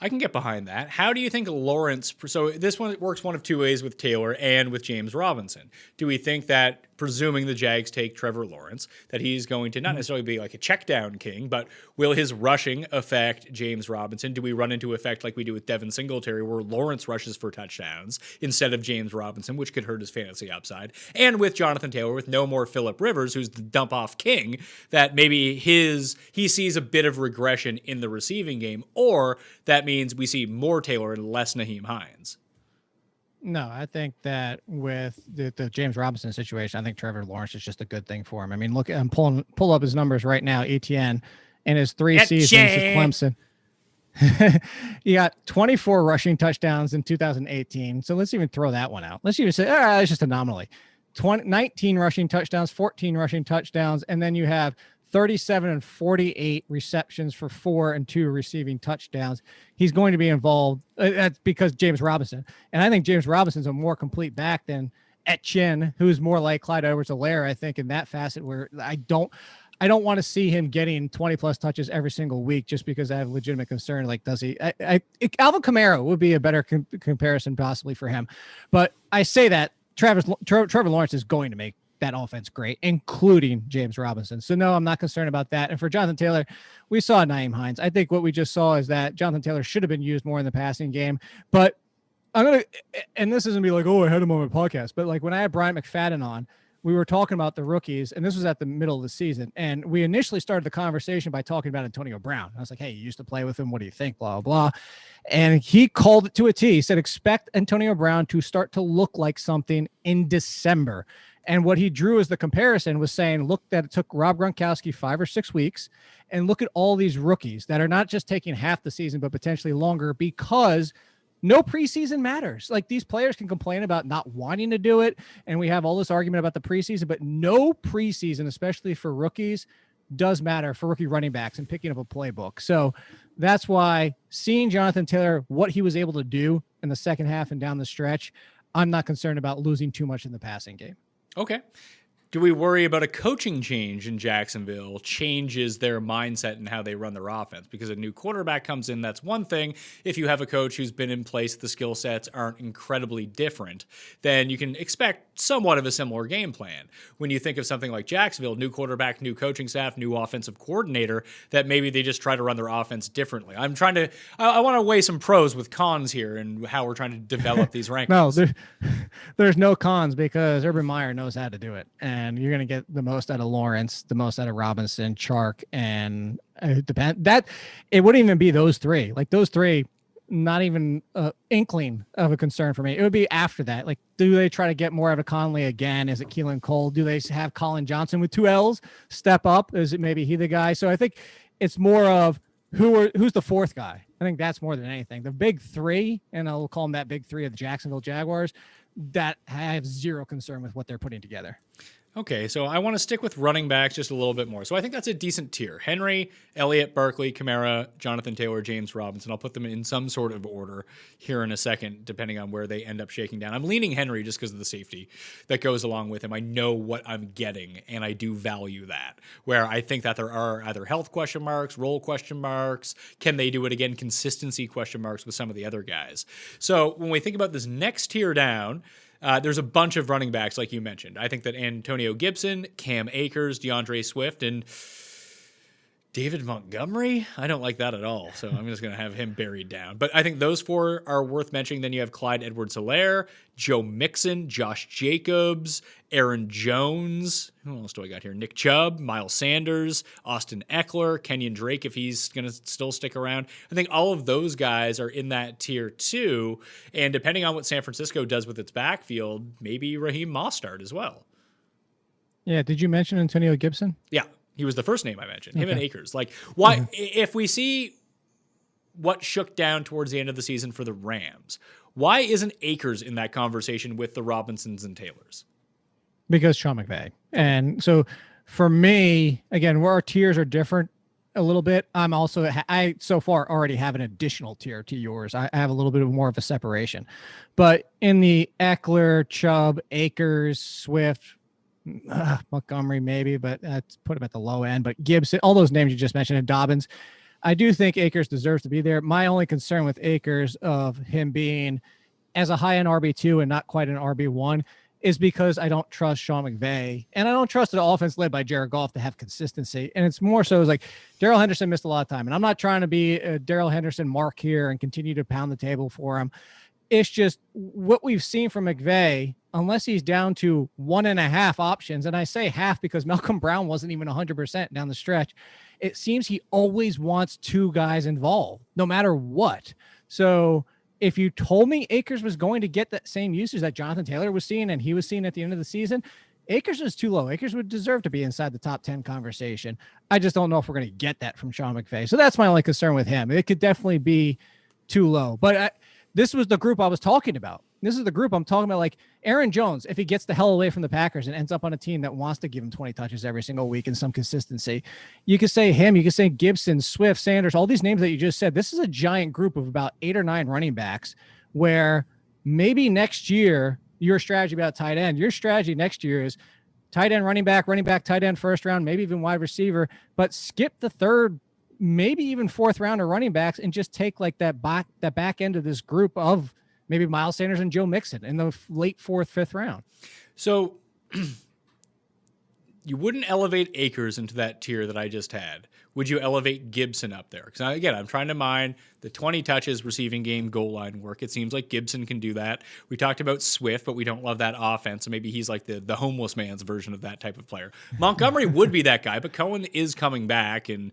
I can get behind that. How do you think Lawrence, so this one works one of 2 ways with Taylor and with James Robinson. Do we think that, presuming the Jags take Trevor Lawrence, that he's going to not necessarily be like a check down king, but will his rushing affect James Robinson? Do we run into effect like we do with Devin Singletary, where Lawrence rushes for touchdowns instead of James Robinson, which could hurt his fantasy upside? And with Jonathan Taylor, with no more Phillip Rivers, who's the dump off king, that maybe he sees a bit of regression in the receiving game, or that means we see more Taylor and less Nyheim Hines. No, I think that with the James Robinson situation, I think Trevor Lawrence is just a good thing for him. I mean, look, I'm pull up his numbers right now. ETN in his 3 seasons at Clemson, he got 24 rushing touchdowns in 2018. So let's even throw that one out. Let's even say, it's just anomaly. 19 rushing touchdowns, 14 rushing touchdowns, and then you have 37 and 48 receptions for 4 and 2 receiving touchdowns. He's going to be involved. That's because James Robinson. And I think James Robinson's a more complete back than Etienne, who's more like Clyde Edwards-Helaire, I think, in that facet where I don't want to see him getting 20 plus touches every single week just because I have legitimate concern. Like, does he? Alvin Kamara would be a better comparison possibly for him. But I say that Trevor Lawrence is going to make that offense great, including James Robinson. So no, I'm not concerned about that. And for Jonathan Taylor, we saw Nyheim Hines. I think what we just saw is that Jonathan Taylor should have been used more in the passing game. But I'm going to, and this isn't be like, oh, I had him on my podcast, but like when I had Brian McFadden on, we were talking about the rookies, and this was at the middle of the season. And we initially started the conversation by talking about Antonio Brown. I was like, hey, you used to play with him. What do you think? Blah, blah, blah. And he called it to a T. He said, expect Antonio Brown to start to look like something in December. And what he drew as the comparison was saying, look, that it took Rob Gronkowski 5 or 6 weeks, and look at all these rookies that are not just taking half the season, but potentially longer, because no preseason matters. Like, these players can complain about not wanting to do it, and we have all this argument about the preseason, but no preseason, especially for rookies, does matter for rookie running backs and picking up a playbook. So that's why seeing Jonathan Taylor, what he was able to do in the second half and down the stretch, I'm not concerned about losing too much in the passing game. Okay. Do we worry about a coaching change in Jacksonville changes their mindset and how they run their offense? Because a new quarterback comes in, that's one thing. If you have a coach who's been in place, the skill sets aren't incredibly different, then you can expect somewhat of a similar game plan. When you think of something like Jacksonville, new quarterback, new coaching staff, new offensive coordinator, that maybe they just try to run their offense differently. I want to weigh some pros with cons here and how we're trying to develop these rankings. No, there's no cons, because Urban Meyer knows how to do it. And you're going to get the most out of Lawrence, the most out of Robinson, Chark, and that it wouldn't even be those three. Like, those three, not even inkling of a concern for me. It would be after that. Like, do they try to get more out of Conley again? Is it Keelan Cole? Do they have Colin Johnson with 2 L's step up? Is it maybe he the guy? So I think it's more of who's the fourth guy. I think that's more than anything. The big three, and I'll call them that big three of the Jacksonville Jaguars, that I have zero concern with what they're putting together. Okay, so I want to stick with running backs just a little bit more. So I think that's a decent tier. Henry, Elliott, Barkley, Kamara, Jonathan Taylor, James Robinson. I'll put them in some sort of order here in a second, depending on where they end up shaking down. I'm leaning Henry just because of the safety that goes along with him. I know what I'm getting, and I do value that, where I think that there are either health question marks, role question marks, can they do it again, consistency question marks with some of the other guys. So when we think about this next tier down, there's a bunch of running backs, like you mentioned. I think that Antonio Gibson, Cam Akers, DeAndre Swift, and David Montgomery, I don't like that at all. So I'm just going to have him buried down. But I think those 4 are worth mentioning. Then you have Clyde Edwards-Helaire, Joe Mixon, Josh Jacobs, Aaron Jones. Who else do I got here? Nick Chubb, Miles Sanders, Austin Eckler, Kenyon Drake, if he's going to still stick around. I think all of those guys are in that tier too. And depending on what San Francisco does with its backfield, maybe Raheem Mostert as well. Yeah. Did you mention Antonio Gibson? Yeah. He was the first name I mentioned, him and Akers. Like, why, if we see what shook down towards the end of the season for the Rams, why isn't Akers in that conversation with the Robinsons and Taylors? Because Sean McVay. And so for me, again, where our tiers are different a little bit, I so far already have an additional tier to yours. I have a little bit more of a separation. But in the Eckler, Chubb, Akers, Swift, Montgomery maybe, but that's put him at the low end. But Gibson, all those names you just mentioned, and Dobbins, I do think Akers deserves to be there. My only concern with Akers of him being as a high-end RB2 and not quite an RB1 is because I don't trust Sean McVay, and I don't trust the offense led by Jared Goff to have consistency. And it's more so like Darrell Henderson missed a lot of time, and I'm not trying to be a Darrell Henderson mark here and continue to pound the table for him. It's just what we've seen from McVay, unless he's down to 1.5 options. And I say half because Malcolm Brown wasn't even 100% down the stretch. It seems he always wants 2 guys involved, no matter what. So if you told me Akers was going to get that same usage that Jonathan Taylor was seeing and he was seeing at the end of the season, Akers is too low. Akers would deserve to be inside the top 10 conversation. I just don't know if we're going to get that from Sean McVay. So that's my only concern with him. It could definitely be too low. But this was the group I was talking about. This is the group I'm talking about, like Aaron Jones, if he gets the hell away from the Packers and ends up on a team that wants to give him 20 touches every single week and some consistency. You could say him, you could say Gibson, Swift, Sanders, all these names that you just said. This is a giant group of about 8 or 9 running backs where maybe next year, your strategy about tight end, your strategy next year is tight end, running back, tight end, first round, maybe even wide receiver, but skip the 3rd, maybe even 4th round of running backs and just take like that back end of this group of maybe Miles Sanders and Joe Mixon in the late 4th, 5th round. So you wouldn't elevate Akers into that tier that I just had. Would you elevate Gibson up there? Because again, I'm trying to mine the 20 touches, receiving game, goal line work. It seems like Gibson can do that. We talked about Swift, but we don't love that offense. So maybe he's like the homeless man's version of that type of player. Montgomery would be that guy, but Cohen is coming back and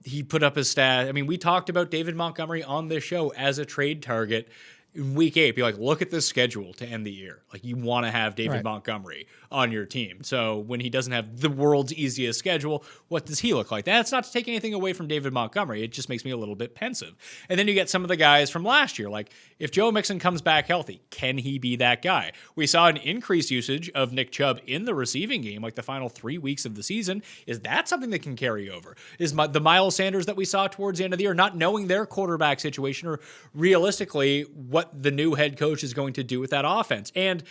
he put up his stat. I mean, we talked about David Montgomery on this show as a trade target in week 8. Be like, look at this schedule to end the year. Like, you want to have David Montgomery on your team. So when he doesn't have the world's easiest schedule, what does he look like? That's not to take anything away from David Montgomery. It just makes me a little bit pensive. And then you get some of the guys from last year. Like, if Joe Mixon comes back healthy, can he be that guy? We saw an increased usage of Nick Chubb in the receiving game, like the final 3 weeks of the season. Is that something that can carry over? Is the Miles Sanders that we saw towards the end of the year, not knowing their quarterback situation or realistically what the new head coach is going to do with that offense? And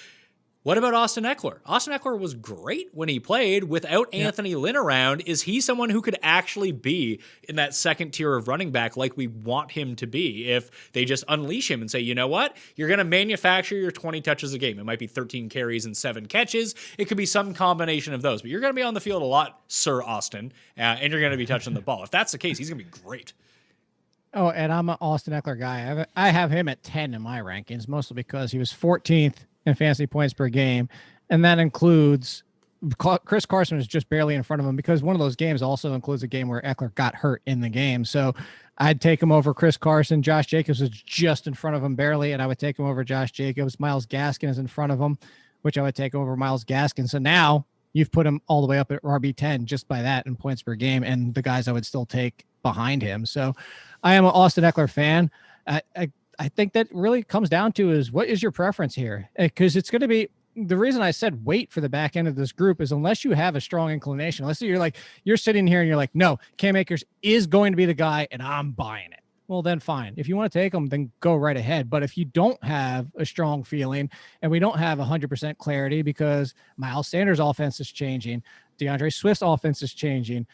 what about Austin Eckler? Austin Eckler was great when he played without Anthony Lynn around. Is he someone who could actually be in that second tier of running back like we want him to be if they just unleash him and say, you know what? You're going to manufacture your 20 touches a game. It might be 13 carries and 7 catches. It could be some combination of those, but you're going to be on the field a lot, Sir Austin, and you're going to be touching the ball. If that's the case, he's going to be great. Oh, and I'm an Austin Eckler guy. I have him at 10 in my rankings, mostly because he was 14th in fantasy points per game. And that includes Chris Carson was just barely in front of him because one of those games also includes a game where Eckler got hurt in the game. So I'd take him over Chris Carson. Josh Jacobs was just in front of him barely, and I would take him over Josh Jacobs. Myles Gaskin is in front of him, which I would take over Myles Gaskin. So now you've put him all the way up at RB10 just by that in points per game, and the guys I would still take behind him. So I am an Austin Eckler fan. I think that really comes down to is what is your preference here? Because it's going to be the reason I said wait for the back end of this group is unless you have a strong inclination, unless you're sitting here and you're like, no, Cam Akers is going to be the guy and I'm buying it. Well, then fine. If you want to take him, then go right ahead. But if you don't have a strong feeling and we don't have 100% clarity because Miles Sanders' offense is changing, DeAndre Swift's offense is changing,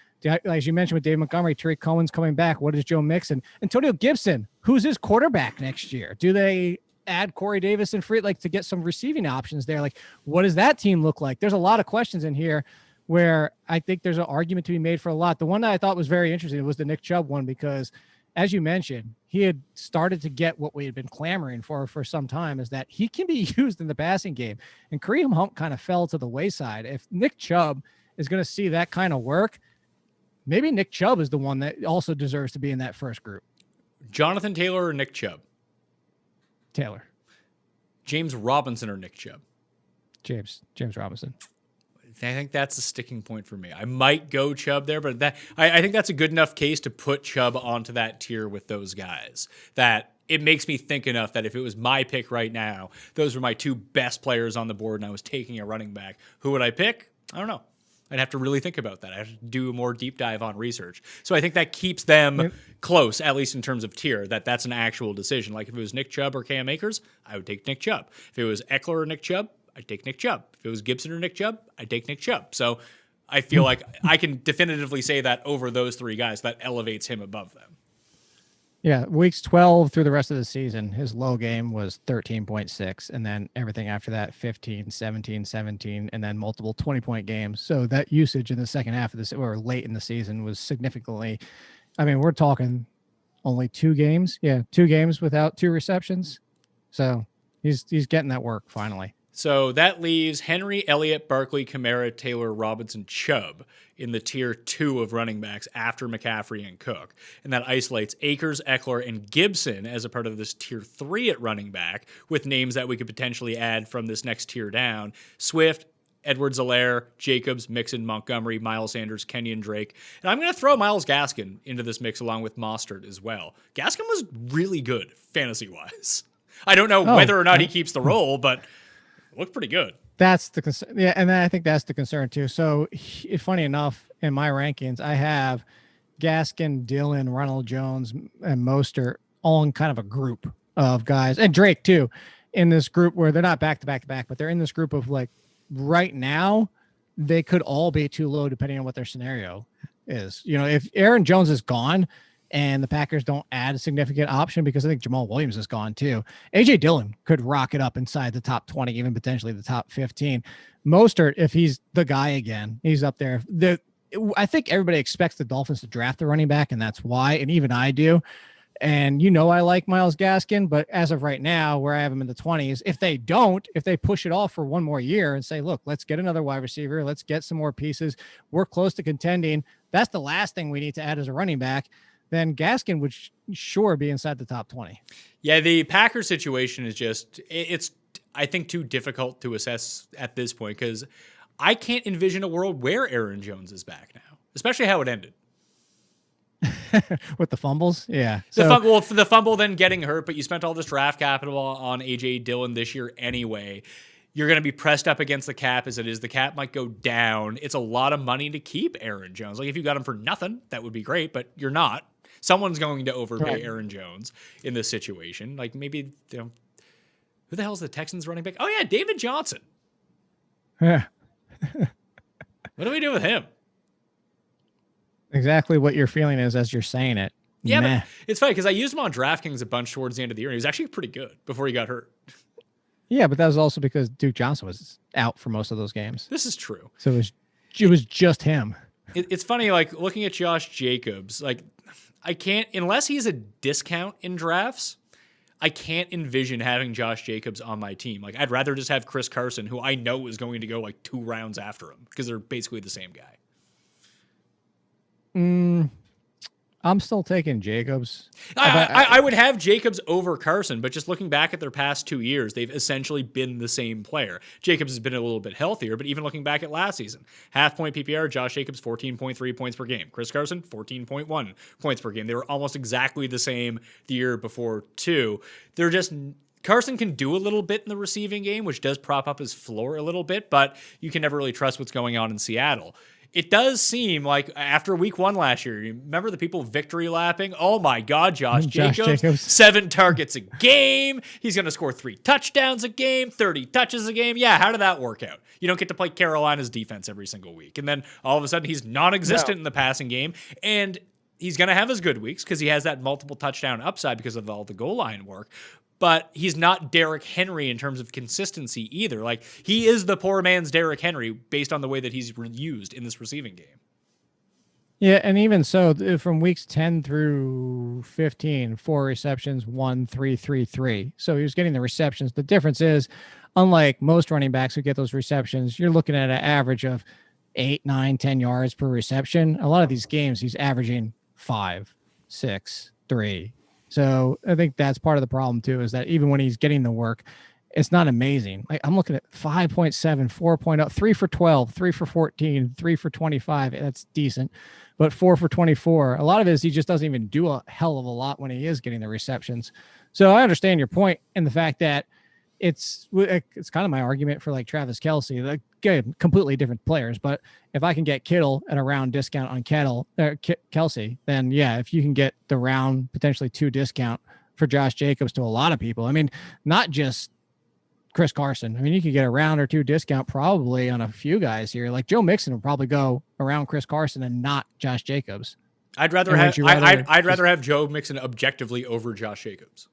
as you mentioned with Dave Montgomery, Tariq Cohen's coming back. What is Joe Mixon? Antonio Gibson, who's his quarterback next year? Do they add Corey Davis and Free to get some receiving options there? Like, what does that team look like? There's a lot of questions in here where I think there's an argument to be made for a lot. The one that I thought was very interesting was the Nick Chubb one because, as you mentioned, he had started to get what we had been clamoring for some time, is that he can be used in the passing game. And Kareem Hunt kind of fell to the wayside. If Nick Chubb is going to see that kind of work, maybe Nick Chubb is the one that also deserves to be in that first group. Jonathan Taylor or Nick Chubb? Taylor. James Robinson or Nick Chubb? James Robinson. I think that's a sticking point for me. I might go Chubb there, but I think that's a good enough case to put Chubb onto that tier with those guys that it makes me think enough that if it was my pick right now, those were my two best players on the board and I was taking a running back, who would I pick? I don't know. I'd have to really think about that. I have to do a more deep dive on research. So I think that keeps them close, at least in terms of tier, that's an actual decision. Like if it was Nick Chubb or Cam Akers, I would take Nick Chubb. If it was Eckler or Nick Chubb, I'd take Nick Chubb. If it was Gibson or Nick Chubb, I'd take Nick Chubb. So I feel like I can definitively say that over those three guys, that elevates him above them. Yeah, weeks 12 through the rest of the season, his low game was 13.6, and then everything after that, 15, 17, 17, and then multiple 20-point games. So that usage in the second half of this, or late in the season, was significantly, I mean, we're talking only 2 games. Yeah, 2 games without 2 receptions. So he's getting that work finally. So that leaves Henry, Elliott, Barkley, Kamara, Taylor, Robinson, Chubb in the tier 2 of running backs after McCaffrey and Cook. And that isolates Akers, Eckler, and Gibson as a part of this tier 3 at running back with names that we could potentially add from this next tier down. Swift, Edwards-Helaire, Jacobs, Mixon, Montgomery, Miles Sanders, Kenyon Drake. And I'm going to throw Myles Gaskin into this mix along with Mostert as well. Gaskin was really good fantasy-wise. I don't know whether or not he keeps the role, but looked pretty good. That's the concern. Yeah, and I think that's the concern too. So, funny enough, in my rankings, I have Gaskin, Dillon, Ronald Jones, and Mostert all in kind of a group of guys, and Drake too, in this group where they're not back to back to back, but they're in this group of like right now, they could all be too low depending on what their scenario is. You know, if Aaron Jones is gone, and the Packers don't add a significant option because I think Jamal Williams is gone too. AJ Dillon could rock it up inside the top 20, even potentially the top 15. Mostert, if he's the guy again, he's up there. I think everybody expects the Dolphins to draft the running back, and that's why, and even I do. And I like Myles Gaskin, but as of right now, where I have him in the 20s, if they push it off for one more year and say, look, let's get another wide receiver, let's get some more pieces, we're close to contending, that's the last thing we need to add as a running back, then Gaskin would sure be inside the top 20. Yeah, the Packers situation is it's I think too difficult to assess at this point because I can't envision a world where Aaron Jones is back now, especially how it ended. With the fumbles, yeah. The fumble then getting hurt, but you spent all this draft capital on AJ Dillon this year anyway. You're going to be pressed up against the cap as it is. The cap might go down. It's a lot of money to keep Aaron Jones. Like if you got him for nothing, that would be great, but you're not. Someone's going to overpay Aaron Jones in this situation. Like maybe, who the hell is the Texans running back? Oh yeah, David Johnson. Yeah. What do we do with him? Exactly what your feeling is as you're saying it. Yeah, but it's funny because I used him on DraftKings a bunch towards the end of the year. And he was actually pretty good before he got hurt. Yeah, but that was also because Duke Johnson was out for most of those games. This is true. So it was just him. It's funny, like looking at Josh Jacobs, like I can't, unless he's a discount in drafts, I can't envision having Josh Jacobs on my team. Like I'd rather just have Chris Carson, who I know is going to go like 2 rounds after him because they're basically the same guy. I'm still taking Jacobs. I would have Jacobs over Carson, but just looking back at their past 2 years, they've essentially been the same player. Jacobs has been a little bit healthier, but even looking back at last season, half-point PPR, Josh Jacobs 14.3 points per game. Chris Carson 14.1 points per game. They were almost exactly the same the year before too. They're just Carson can do a little bit in the receiving game, which does prop up his floor a little bit, but you can never really trust what's going on in Seattle. It does seem like after week 1 last year, you remember the people victory lapping? Oh my God, Josh Jacobs, 7 targets a game. He's going to score 3 touchdowns a game, 30 touches a game. Yeah, how did that work out? You don't get to play Carolina's defense every single week. And then all of a sudden he's non-existent in the passing game. And he's going to have his good weeks because he has that multiple touchdown upside because of all the goal line work. But he's not Derrick Henry in terms of consistency either. Like, he is the poor man's Derrick Henry based on the way that he's used in this receiving game. Yeah, and even so, from weeks 10 through 15, 4 receptions, 1, 3, 3, 3. So he was getting the receptions. The difference is, unlike most running backs who get those receptions, you're looking at an average of 8, 9, 10 yards per reception. A lot of these games, he's averaging 5, 6, 3. So I think that's part of the problem too, is that even when he's getting the work, it's not amazing. Like I'm looking at 5.7, 4.0, 3 for 12, 3 for 14, 3 for 25. That's decent, but 4 for 24. A lot of it is he just doesn't even do a hell of a lot when he is getting the receptions. So I understand your point and the fact that it's kind of my argument for like Travis Kelce, like completely different players. But if I can get Kittle at a round discount on Kelce, then yeah, if you can get the round potentially 2 discount for Josh Jacobs to a lot of people, I mean, not just Chris Carson. I mean, you could get a round or 2 discount probably on a few guys here. Like Joe Mixon would probably go around Chris Carson and not Josh Jacobs. I'd rather have Joe Mixon objectively over Josh Jacobs.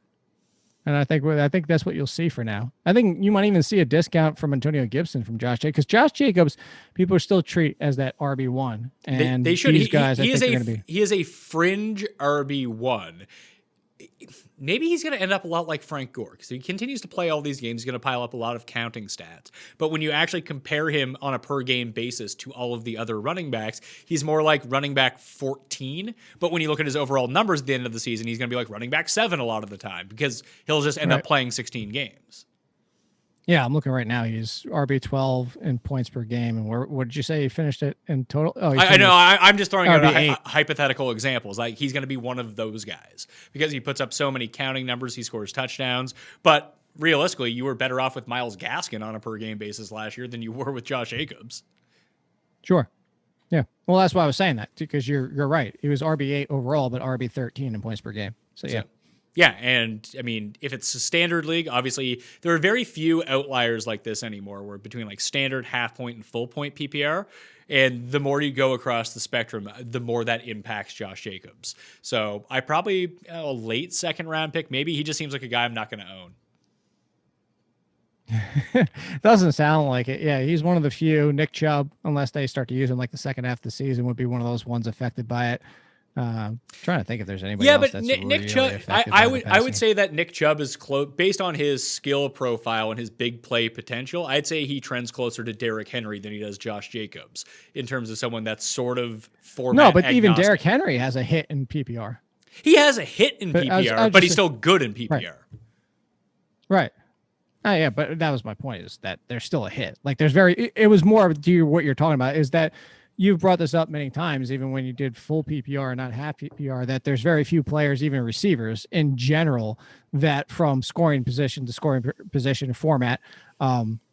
And I think that's what you'll see for now. I think you might even see a discount from Antonio Gibson from Josh Jacobs, because Josh Jacobs, people are still treat as that RB1, and they should. These guys, he is a fringe RB1. Maybe he's going to end up a lot like Frank Gore because he continues to play all these games. He's going to pile up a lot of counting stats. But when you actually compare him on a per game basis to all of the other running backs, he's more like running back 14. But when you look at his overall numbers at the end of the season, he's going to be like running back 7 a lot of the time because he'll just end up playing 16 games. Yeah, I'm looking right now. He's RB12 in points per game. And what did you say he finished it in total? Oh, I know. I'm just throwing out hypothetical examples. Like he's going to be one of those guys because he puts up so many counting numbers. He scores touchdowns. But realistically, you were better off with Myles Gaskin on a per game basis last year than you were with Josh Jacobs. Sure. Yeah. Well, that's why I was saying that, because you're right. He was RB8 overall, but RB13 in points per game. So yeah. Yeah, and I mean, if it's a standard league, obviously there are very few outliers like this anymore, where between like standard, half point, and full point PPR, And the more you go across the spectrum, the more that impacts Josh Jacobs. So I probably a late second round pick. Maybe he just seems like a guy I'm not going to own. Doesn't sound like it. Yeah, he's one of the few. Nick Chubb, unless they start to use him like the second half of the season, would be one of those ones affected by it. Trying to think if there's anybody else that's Nick really Chubb, affected I by the would passing. say that Nick Chubb is close based on his skill profile and his big play potential. I'd say he trends closer to Derrick Henry than he does Josh Jacobs in terms of someone that's sort of format No, but even agnostic. Derrick Henry has a hit in PPR. He has a hit in But I was PPR, but he's just- still good in PPR. Right. Yeah, but that was my point, is that there's still a hit. Like it was more of what you're talking about, is that you've brought this up many times, even when you did full PPR and not half PPR, that there's very few players, even receivers in general, that from scoring position to scoring position format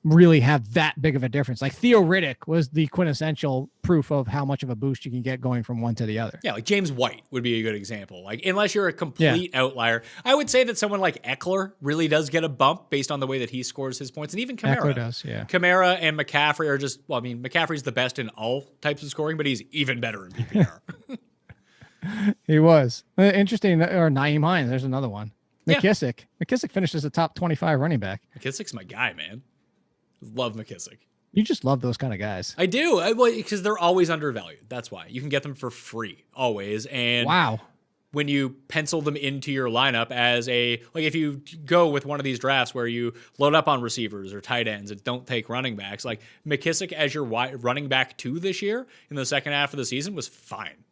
really have that big of a difference. Like Theo Riddick was the quintessential proof of how much of a boost you can get going from one to the other. Yeah, like James White would be a good example. Like, unless you're a complete outlier, I would say that someone like Eckler really does get a bump based on the way that he scores his points, and even Kamara Eckler does, yeah. Kamara and McCaffrey are just, well, I mean, McCaffrey's the best in all types of scoring, but he's even better in PPR. He was. Interesting. Or Naeem Hines, there's another one. Yeah. McKissick finished as a top 25 running back. McKissick's my guy, man. Love McKissick. You just love those kind of guys. I do, because they're always undervalued. That's why. You can get them for free, always. And Wow. when you pencil them into your lineup as if you go with one of these drafts where you load up on receivers or tight ends and don't take running backs, like McKissick as your running back 2 this year in the second half of the season was fine.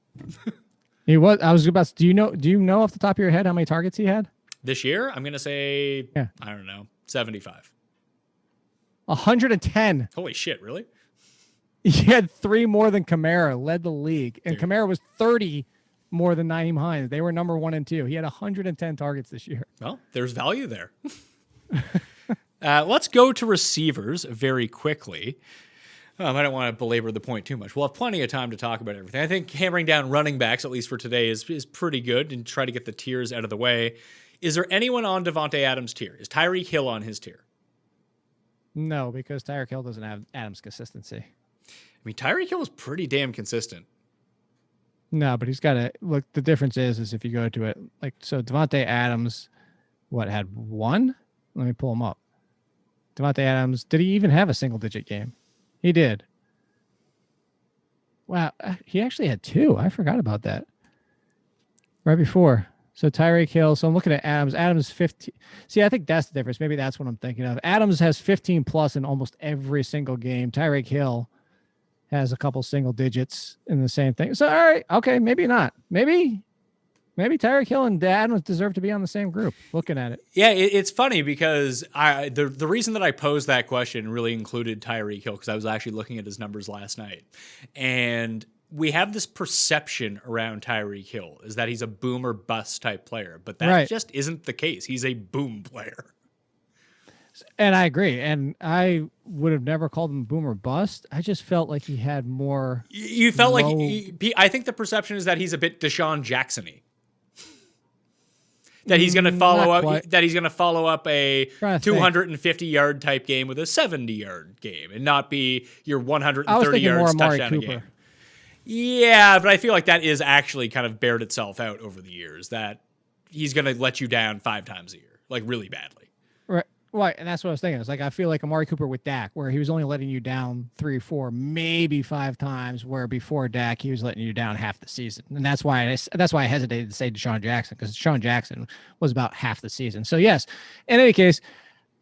He was. I was about to, do you know off the top of your head how many targets he had? This year, I'm going to say, Yeah. I don't know, 75. 110. Holy shit, really? He had 3 more than Kamara, led the league. And Kamara was 30 more than Naeem Hines. They were number 1 and 2. He had 110 targets this year. Well, there's value there. Let's go to receivers very quickly. I don't want to belabor the point too much. We'll have plenty of time to talk about everything. I think hammering down running backs, at least for today, is pretty good, and try to get the tiers out of the way. Is there anyone on Devontae Adams' tier? Is Tyreek Hill on his tier? No, because Tyreek Hill doesn't have Adams' consistency. I mean, Tyreek Hill is pretty damn consistent. No, but he's got to look. The difference is if you go to it, like, so Devontae Adams, had 1? Let me pull him up. Devontae Adams, did he even have a single digit game? He did. Wow. He actually had 2. I forgot about that. Right before. So Tyreek Hill. So I'm looking at Adams. Adams 15. See, I think that's the difference. Maybe that's what I'm thinking of. Adams has 15 plus in almost every single game. Tyreek Hill has a couple single digits in the same thing. So, all right. Okay. Maybe not. Maybe Tyreek Hill and Adams deserve to be on the same group. Looking at it. Yeah, it's funny because the reason that I posed that question really included Tyreek Hill, because I was actually looking at his numbers last night. And we have this perception around Tyreek Hill is that he's a boom or bust type player, but that just isn't the case. He's a boom player. And I agree. And I would have never called him boom or bust. I just felt like he had more. You felt like I think the perception is that he's a bit Deshaun Jackson-y. That he's going to follow up. That he's going to follow up a 250-yard type game with a 70-yard game, and not be your 130-yard touchdown game. Yeah, but I feel like that is actually kind of bared itself out over the years. That he's going to let you down 5 times a year, like really badly. Right, and that's what I was thinking. It's like I feel like Amari Cooper with Dak, where he was only letting you down 3, 4, maybe 5 times, where before Dak he was letting you down half the season, and that's why I hesitated to say Deshaun Jackson, because Deshaun Jackson was about half the season. So yes, in any case,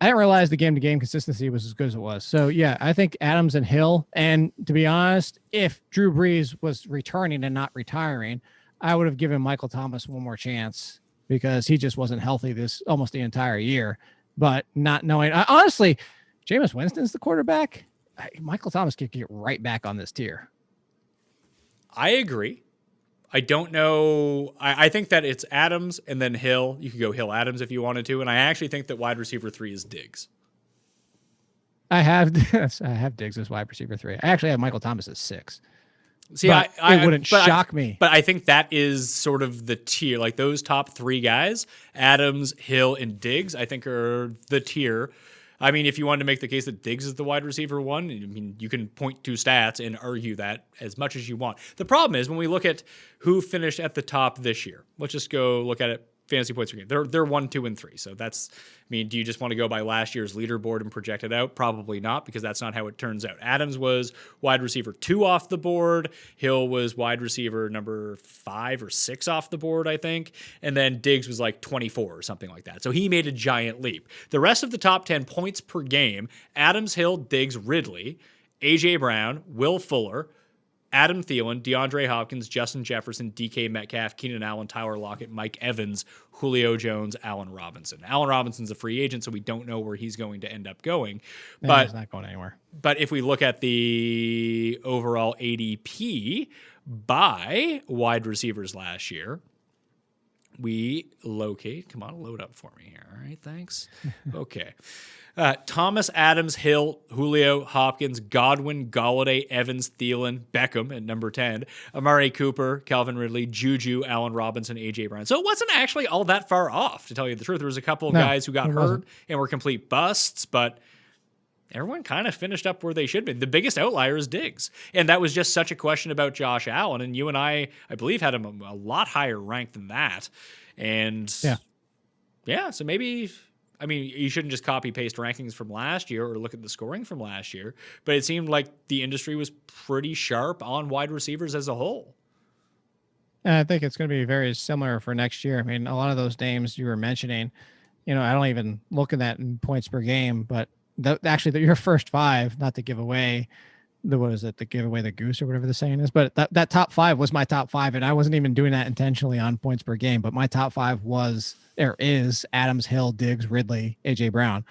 I didn't realize the game-to-game consistency was as good as it was. So yeah, I think Adams and Hill, and to be honest, if Drew Brees was returning and not retiring, I would have given Michael Thomas one more chance, because he just wasn't healthy this almost the entire year. But not knowing, honestly, Jameis Winston's the quarterback. Michael Thomas could get right back on this tier. I agree. I don't know. I think that it's Adams and then Hill. You could go Hill Adams if you wanted to. And I actually think that wide receiver 3 is Diggs. I have Diggs as wide receiver 3. I actually have Michael Thomas as 6. See, it wouldn't shock me. But I think that is sort of the tier. Like those top 3 guys, Adams, Hill, and Diggs, I think are the tier. I mean, if you wanted to make the case that Diggs is the wide receiver one, I mean, you can point to stats and argue that as much as you want. The problem is when we look at who finished at the top this year, let's just go look at it. Fantasy points per game. They're 1, 2, and 3. So that's, I mean, do you just want to go by last year's leaderboard and project it out? Probably not, because that's not how it turns out. Adams was wide receiver 2 off the board. Hill was wide receiver number 5 or 6 off the board, I think. And then Diggs was like 24 or something like that. So he made a giant leap. The rest of the top 10 points per game, Adams, Hill, Diggs, Ridley, AJ Brown, Will Fuller, Adam Thielen, DeAndre Hopkins, Justin Jefferson, DK Metcalf, Keenan Allen, Tyler Lockett, Mike Evans, Julio Jones, Allen Robinson. Allen Robinson's a free agent, so we don't know where he's going to end up going. But he's not going anywhere. But if we look at the overall ADP by wide receivers last year, we locate. Come on, load up for me here. All right, thanks. Okay. Thomas, Adams, Hill, Julio, Hopkins, Godwin, Golladay, Evans, Thielen, Beckham at number 10, Amari Cooper, Calvin Ridley, Juju, Allen Robinson, AJ Brown. So it wasn't actually all that far off, to tell you the truth. There was a couple of guys who got hurt and were complete busts, but everyone kind of finished up where they should be. The biggest outlier is Diggs. And that was just such a question about Josh Allen. And you and I believe, had him a lot higher rank than that. And yeah, so maybe, I mean, you shouldn't just copy paste rankings from last year or look at the scoring from last year, but it seemed like the industry was pretty sharp on wide receivers as a whole. And I think it's going to be very similar for next year. I mean, a lot of those names you were mentioning, you know, I don't even look at that in points per game, but actually your first 5, not to give away to give away the goose or whatever the saying is, but that top 5 was my top 5. And I wasn't even doing that intentionally on points per game, but my top 5 is Adams, Hill, Diggs, Ridley, AJ Brown.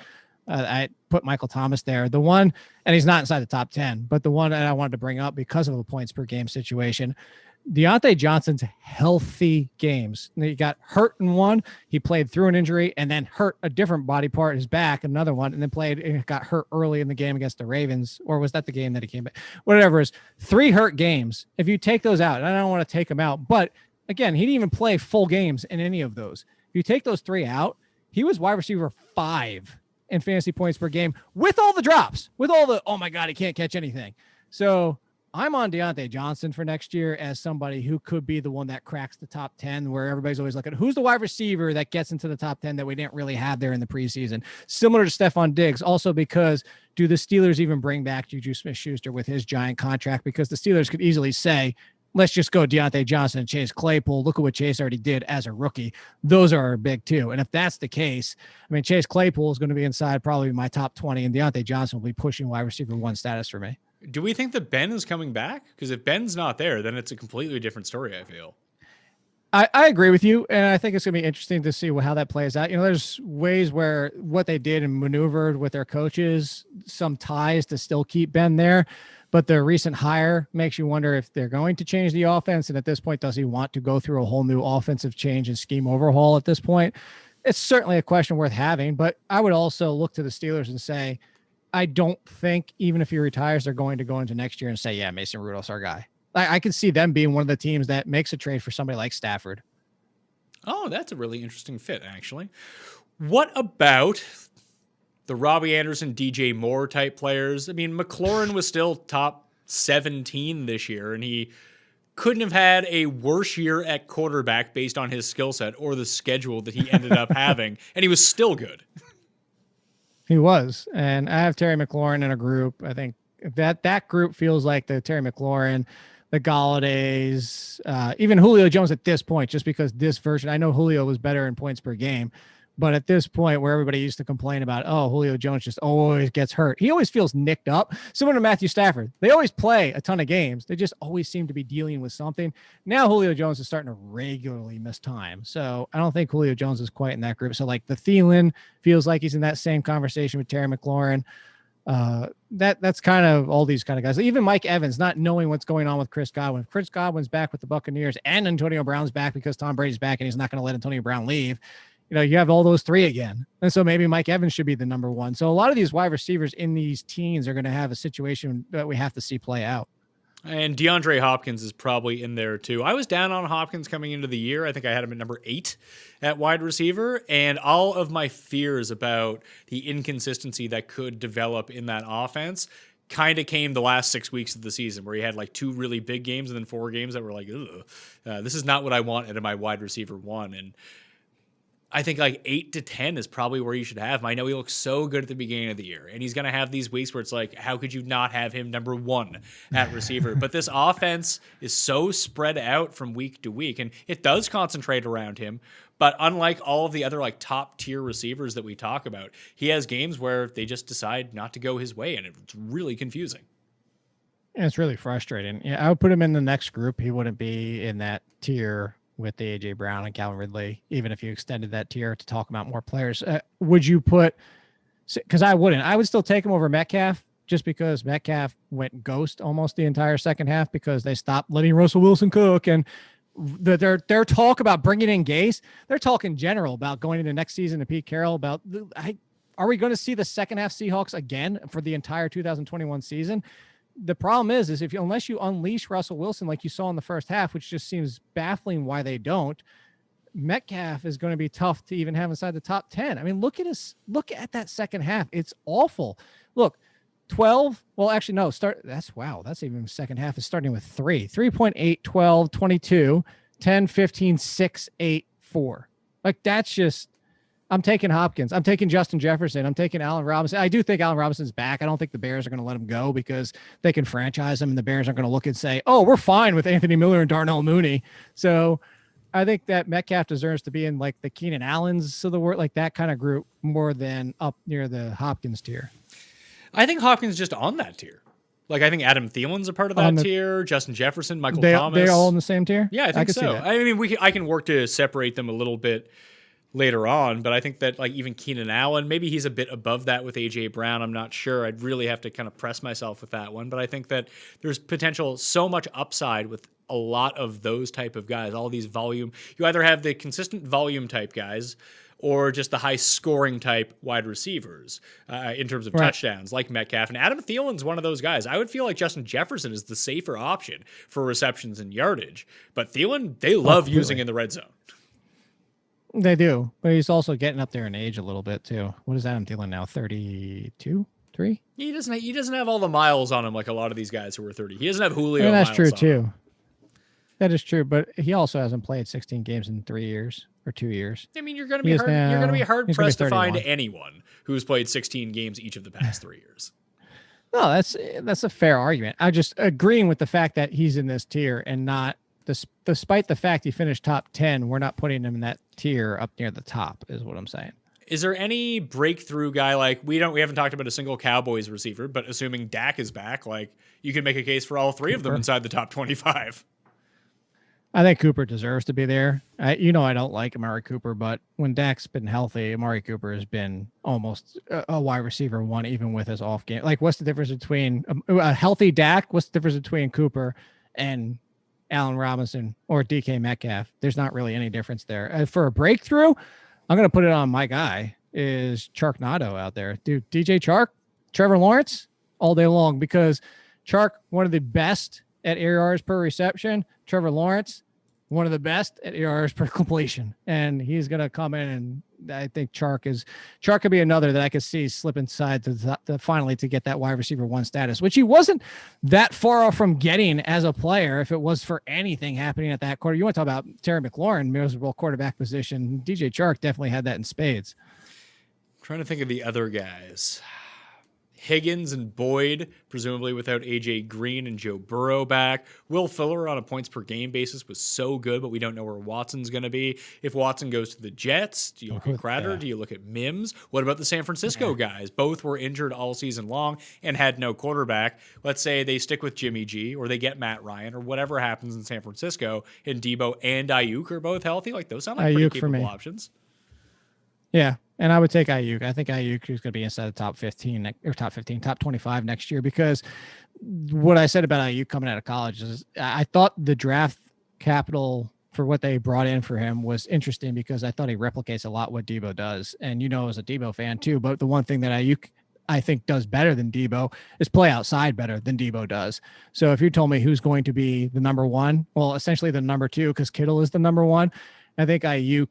I put Michael Thomas there. The one, and he's not inside the top 10, but the one that I wanted to bring up because of a points per game situation, Deontay Johnson's healthy games. He got hurt in one, he played through an injury, and then hurt a different body part, his back, another one, and then played and got hurt early in the game against the Ravens. Or was that the game that he came back? Whatever it is, 3 hurt games. If you take those out, and I don't want to take them out, but again, he didn't even play full games in any of those. If you take those 3 out, he was wide receiver 5 in fantasy points per game with all the drops, with all the, oh my God, he can't catch anything. So I'm on Deontay Johnson for next year as somebody who could be the one that cracks the top 10, where everybody's always looking, who's the wide receiver that gets into the top 10 that we didn't really have there in the preseason? Similar to Stephon Diggs, also because do the Steelers even bring back Juju Smith-Schuster with his giant contract? Because the Steelers could easily say, let's just go Deontay Johnson and Chase Claypool. Look at what Chase already did as a rookie. Those are big too. And if that's the case, I mean, Chase Claypool is going to be inside probably my top 20, and Deontay Johnson will be pushing wide receiver 1 status for me. Do we think that Ben is coming back? Because if Ben's not there, then it's a completely different story, I feel. I agree with you, and I think it's going to be interesting to see how that plays out. You know, there's ways where what they did and maneuvered with their coaches, some ties to still keep Ben there, but the recent hire makes you wonder if they're going to change the offense, and at this point, does he want to go through a whole new offensive change and scheme overhaul at this point? It's certainly a question worth having, but I would also look to the Steelers and say, I don't think even if he retires, they're going to go into next year and say, yeah, Mason Rudolph's our guy. I could see them being one of the teams that makes a trade for somebody like Stafford. Oh, that's a really interesting fit, actually. What about the Robbie Anderson, DJ Moore type players? I mean, McLaurin was still top 17 this year, and he couldn't have had a worse year at quarterback based on his skill set or the schedule that he ended up having, and he was still good. He was. And I have Terry McLaurin in a group. I think that group feels like the Terry McLaurin, the Galladays, even Julio Jones at this point, just because this version, I know Julio was better in points per game, but at this point where everybody used to complain about, oh, Julio Jones just always gets hurt. He always feels nicked up. Similar to Matthew Stafford. They always play a ton of games. They just always seem to be dealing with something. Now Julio Jones is starting to regularly miss time. So I don't think Julio Jones is quite in that group. So like the Thielen feels like he's in that same conversation with Terry McLaurin. That's kind of all these kind of guys. Even Mike Evans, not knowing what's going on with Chris Godwin. If Chris Godwin's back with the Buccaneers and Antonio Brown's back because Tom Brady's back and he's not going to let Antonio Brown leave, you know, you have all those 3 again. And so maybe Mike Evans should be the number 1. So a lot of these wide receivers in these teams are going to have a situation that we have to see play out. And DeAndre Hopkins is probably in there too. I was down on Hopkins coming into the year. I think I had him at number 8 at wide receiver. And all of my fears about the inconsistency that could develop in that offense kind of came the last 6 weeks of the season, where he had like 2 really big games and then 4 games that were like, this is not what I want out of my wide receiver 1. And I think like 8 to 10 is probably where you should have him. I know he looks so good at the beginning of the year, and he's going to have these weeks where it's like, how could you not have him number 1 at receiver? But this offense is so spread out from week to week, and it does concentrate around him. But unlike all of the other like top tier receivers that we talk about, he has games where they just decide not to go his way, and it's really confusing. And it's really frustrating. Yeah, I would put him in the next group. He wouldn't be in that tier with the AJ Brown and Calvin Ridley, even if you extended that tier to talk about more players. Would you put, because I wouldn't, I would still take him over Metcalf, just because Metcalf went ghost almost the entire second half because they stopped letting Russell Wilson cook. And their talk about bringing in Gase, they're talking general about going into next season to Pete Carroll about, are we going to see the second half Seahawks again for the entire 2021 season? The problem is if you, unless you unleash Russell Wilson like you saw in the first half, which just seems baffling why they don't, Metcalf is going to be tough to even have inside the top 10. I mean, look at that second half. It's awful. Look, 12. Well, actually, no, that's even second half is starting with 3.8, 12, 22, 10, 15, 6, 8, 4. Like that's just, I'm taking Hopkins. I'm taking Justin Jefferson. I'm taking Allen Robinson. I do think Allen Robinson's back. I don't think the Bears are going to let him go because they can franchise him, and the Bears aren't going to look and say, oh, we're fine with Anthony Miller and Darnell Mooney. So I think that Metcalf deserves to be in like the Keenan Allens of the world, like that kind of group, more than up near the Hopkins tier. I think Hopkins just on that tier. Like, I think Adam Thielen's a part of that tier. Justin Jefferson, Michael Thomas. They're all in the same tier? Yeah, I think so. I mean, I can work to separate them a little bit later on, but I think that like even Keenan Allen, maybe he's a bit above that with AJ Brown. I'm not sure. I'd really have to kind of press myself with that one, but I think that there's potential, so much upside with a lot of those type of guys, all these volume. You either have the consistent volume type guys or just the high scoring type wide receivers in terms of touchdowns, like Metcalf. And Adam Thielen's one of those guys. I would feel like Justin Jefferson is the safer option for receptions and yardage, but Thielen, they love using in the red zone. They do, but he's also getting up there in age a little bit too. What is Adam Thielen now? 32, 3? He doesn't have all the miles on him like a lot of these guys who are 30. He doesn't have Julio. I mean, that's true too. Him. That is true, but he also hasn't played 16 games in 3 years or 2 years. I mean, you're going to be hard pressed to find anyone who's played 16 games each of the past 3 years. No, that's a fair argument. I just agreeing with the fact that he's in this tier and not. Despite the fact he finished top 10, we're not putting him in that tier up near the top, is what I'm saying. Is there any breakthrough guy like we haven't talked about a single Cowboys receiver, but assuming Dak is back, like you can make a case for all 3 of them inside the top 25. I think Cooper deserves to be there. I don't like Amari Cooper, but when Dak's been healthy, Amari Cooper has been almost a wide receiver 1, even with his off game. Like, what's the difference between a healthy Dak? What's the difference between Cooper and Allen Robinson or DK Metcalf? There's not really any difference there. For a breakthrough, I'm going to put it on my guy is Charknado out there. Dude, DJ Chark, Trevor Lawrence all day long, because Chark, one of the best at air yards per reception. Trevor Lawrence, one of the best at yards per completion. And he's going to come in, and I think Chark could be another that I could see slip inside to finally to get that wide receiver 1 status, which he wasn't that far off from getting as a player if it was for anything happening at that quarter. You want to talk about Terry McLaurin, miserable quarterback position. DJ Chark definitely had that in spades. I'm trying to think of the other guys. Higgins and Boyd, presumably without AJ Green and Joe Burrow back. Will Fuller on a points per game basis was so good, but we don't know where Watson's going to be. If Watson goes to the Jets, do you look at Crowder? Do you look at Mims? What about the San Francisco guys? Both were injured all season long and had no quarterback. Let's say they stick with Jimmy G, or they get Matt Ryan, or whatever happens in San Francisco, and Debo and Ayuk are both healthy. Like, those sound like pretty capable options. Yeah. And I would take Ayuk. I think Ayuk is going to be inside the top 15 or top 25 next year, because what I said about Ayuk coming out of college is I thought the draft capital for what they brought in for him was interesting, because I thought he replicates a lot what Debo does. And, as a Debo fan too, but the one thing that I think does better than Debo is play outside better than Debo does. So if you told me who's going to be the number one, well, essentially the number two, because Kittle is the number one, I think Ayuk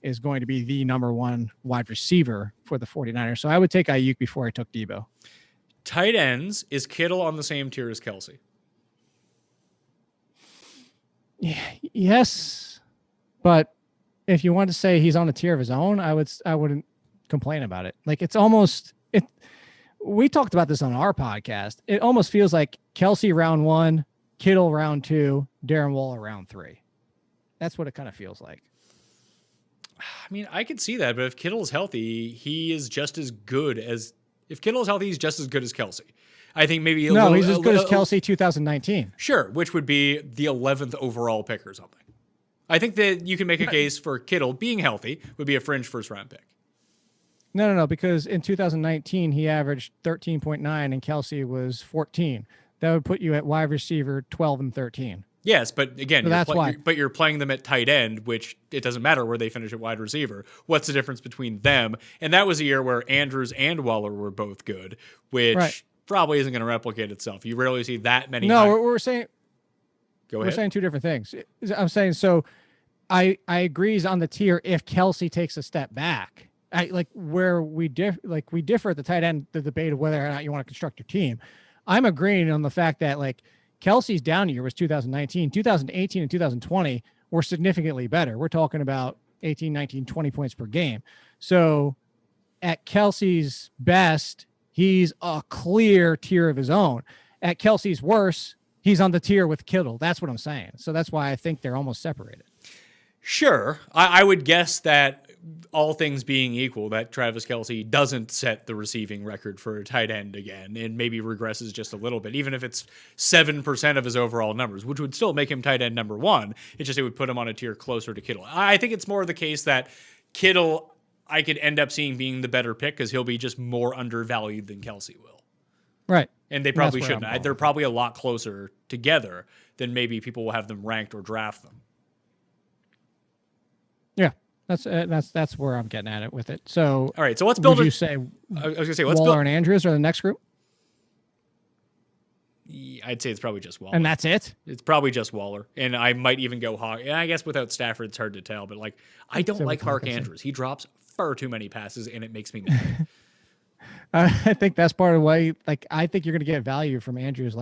is going to be the number one wide receiver for the 49ers. So I would take Ayuk before I took Debo. Tight ends, is Kittle on the same tier as Kelsey? Yeah, yes. But if you want to say he's on a tier of his own, I wouldn't complain about it. Like it's almost it. We talked about this on our podcast. It almost feels like Kelsey round 1, Kittle round 2, Darren Waller round 3. That's what it kind of feels like. I mean, I could see that, but if Kittle's healthy, he is just as good as if Kittle's healthy, he's just as good as Kelsey. I think maybe he's as good as Kelsey 2019. Sure, which would be the 11th overall pick or something. I think that you can make a case for Kittle being healthy would be a fringe first round pick. No, because in 2019 he averaged 13.9 and Kelsey was 14. That would put you at wide receiver 12 and 13. Yes, but again, So that's why. But you're playing them at tight end, which it doesn't matter where they finish at wide receiver. What's the difference between them? And that was a year where Andrews and Waller were both good, which probably isn't going to replicate itself. You rarely see that many. No, we're saying Go ahead. We're saying two different things. I'm saying so. I agree he's on the tier if Kelsey takes a step back. We differ at the tight end, the debate of whether or not you want to construct your team. I'm agreeing on the fact that like Kelsey's down year was 2019, 2018 and 2020 were significantly better. We're talking about 18, 19, 20 points per game. So at Kelsey's best, he's a clear tier of his own. At Kelsey's worst, he's on the tier with Kittle. That's what I'm saying. So that's why I think they're almost separated. Sure. I would guess that all things being equal, that Travis Kelce doesn't set the receiving record for a tight end again and maybe regresses just a little bit, even if it's 7% of his overall numbers, which would still make him tight end number one. It would put him on a tier closer to Kittle. I think it's more the case that Kittle, I could end up seeing being the better pick because he'll be just more undervalued than Kelce will. Right. And they probably shouldn't. They're probably a lot closer together than maybe people will have them ranked or draft them. Yeah. That's where I'm getting at it with it. So, all right. So let's build. Would you say? I was gonna say Waller and Andrews are the next group. I'd say it's probably just Waller, and that's it. It's probably just Waller, and I might even go Hawk. And I guess without Stafford, it's hard to tell. But like, I don't like Hark Andrews. He drops far too many passes, and it makes me mad. I think that's part of why. Like, I think you're going to get value from Andrews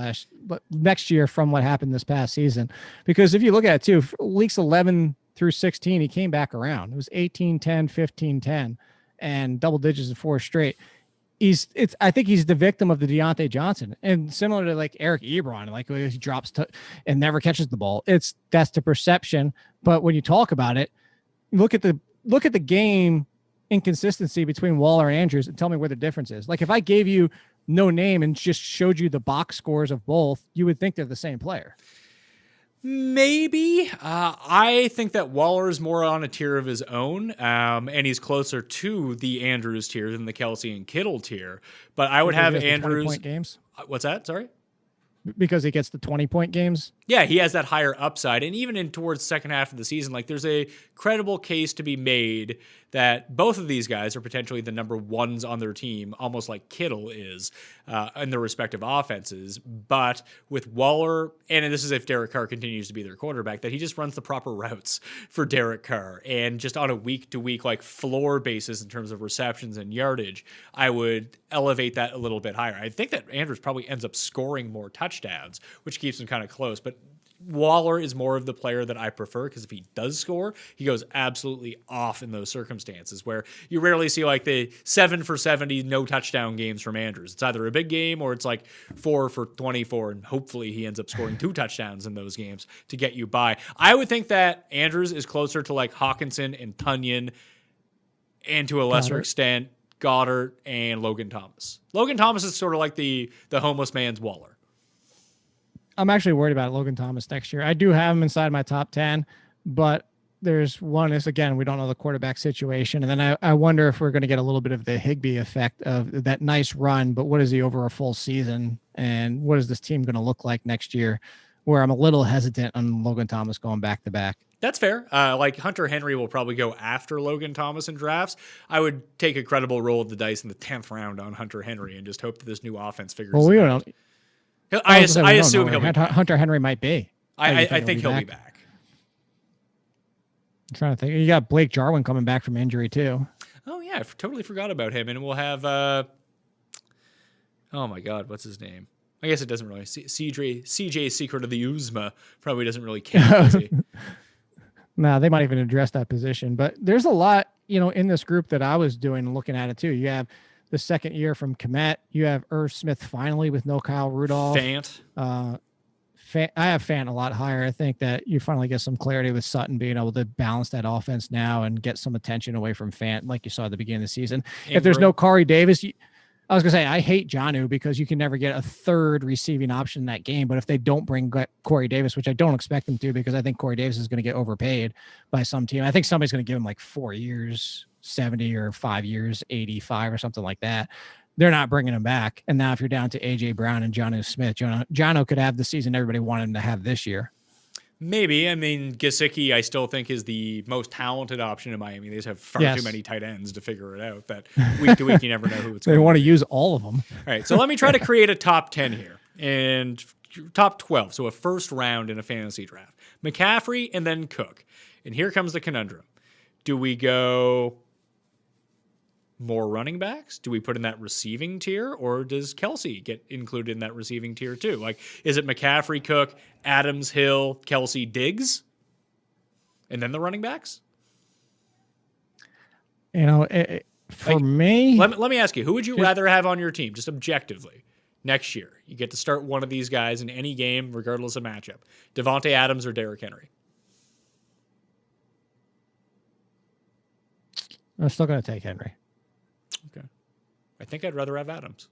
next year from what happened this past season, because if you look at it too, weeks 11 through 16, he came back around. It was 18-10, 15-10, and double digits in 4 straight. I think he's the victim of the Deontay Johnson, and similar to like Eric Ebron, like he drops and never catches the ball. That's the perception. But when you talk about it, look at the game inconsistency between Waller and Andrews and tell me where the difference is. Like if I gave you no name and just showed you the box scores of both, you would think they're the same player. Maybe. I think that Waller is more on a tier of his own, and he's closer to the Andrews tier than the Kelce and Kittle tier. But I would have Andrews. 20-point games. What's that? Sorry? Because he gets the 20-point games. Yeah, he has that higher upside. And even towards the second half of the season, like there's a credible case to be made that both of these guys are potentially the number ones on their team, almost like Kittle is in their respective offenses. But with Waller, and this is if Derek Carr continues to be their quarterback, that he just runs the proper routes for Derek Carr. And just on a week-to-week like floor basis in terms of receptions and yardage, I would elevate that a little bit higher. I think that Andrews probably ends up scoring more touchdowns, which keeps him kind of close. But Waller is more of the player that I prefer because if he does score, he goes absolutely off in those circumstances where you rarely see like the 7 for 70, no touchdown games from Andrews. It's either a big game or it's like 4 for 24, and hopefully he ends up scoring 2 touchdowns in those games to get you by. I would think that Andrews is closer to like Hawkinson and Tunyon, and to a lesser extent, Goddard and Logan Thomas. Logan Thomas is sort of like the homeless man's Waller. I'm actually worried about Logan Thomas next year. I do have him inside my top 10, but there's one is, again, we don't know the quarterback situation. And then I wonder if we're going to get a little bit of the Higbee effect of that nice run, but what is he over a full season? And what is this team going to look like next year? Where I'm a little hesitant on Logan Thomas going back to back. That's fair. Like Hunter Henry will probably go after Logan Thomas in drafts. I would take a credible roll of the dice in the 10th round on Hunter Henry and just hope that this new offense figures Well, we it don't out. know. I We don't assume know he'll where be back. Hunter Henry might be. I think he'll be back. I'm trying to think. You got Blake Jarwin coming back from injury too. Oh, yeah. I totally forgot about him. And we'll have, oh my God, what's his name? I guess it doesn't really. CJ Secret of the Uzma probably doesn't really count, does he? No, they might even address that position. But there's a lot, in this group that I was doing and looking at it too. You have the second year from Komet. You have Irv Smith finally with no Kyle Rudolph. Fant. I have Fant a lot higher. I think that you finally get some clarity with Sutton being able to balance that offense now and get some attention away from Fant, like you saw at the beginning of the season. If there's no Corey Davis, I was going to say, I hate Jonnu because you can never get a third receiving option in that game. But if they don't bring Corey Davis, which I don't expect them to, because I think Corey Davis is going to get overpaid by some team. I think somebody's going to give him like 4 years, 70, or 5 years, 85 or something like that. They're not bringing him back. And now if you're down to A.J. Brown and Jonnu Smith, Jonnu could have the season everybody wanted him to have this year. Maybe. I mean, Gesicki, I still think, is the most talented option in Miami. They just have far too many tight ends to figure it out. That week to week, you never know who it's going to be. They want to use all of them. All right, so let me try to create a top 10 here and top 12. So a first round in a fantasy draft. McCaffrey and then Cook. And here comes the conundrum. Do we go more running backs? Do we put in that receiving tier, or does Kelsey get included in that receiving tier too? Like, is it McCaffrey, Cook, Adams, Hill, Kelsey, Diggs, and then the running backs? For me, let me ask you, who would you rather have on your team, just objectively, next year? You get to start one of these guys in any game, regardless of matchup. Devontae Adams or Derrick Henry? I'm still going to take Henry. Okay. I think I'd rather have Adams.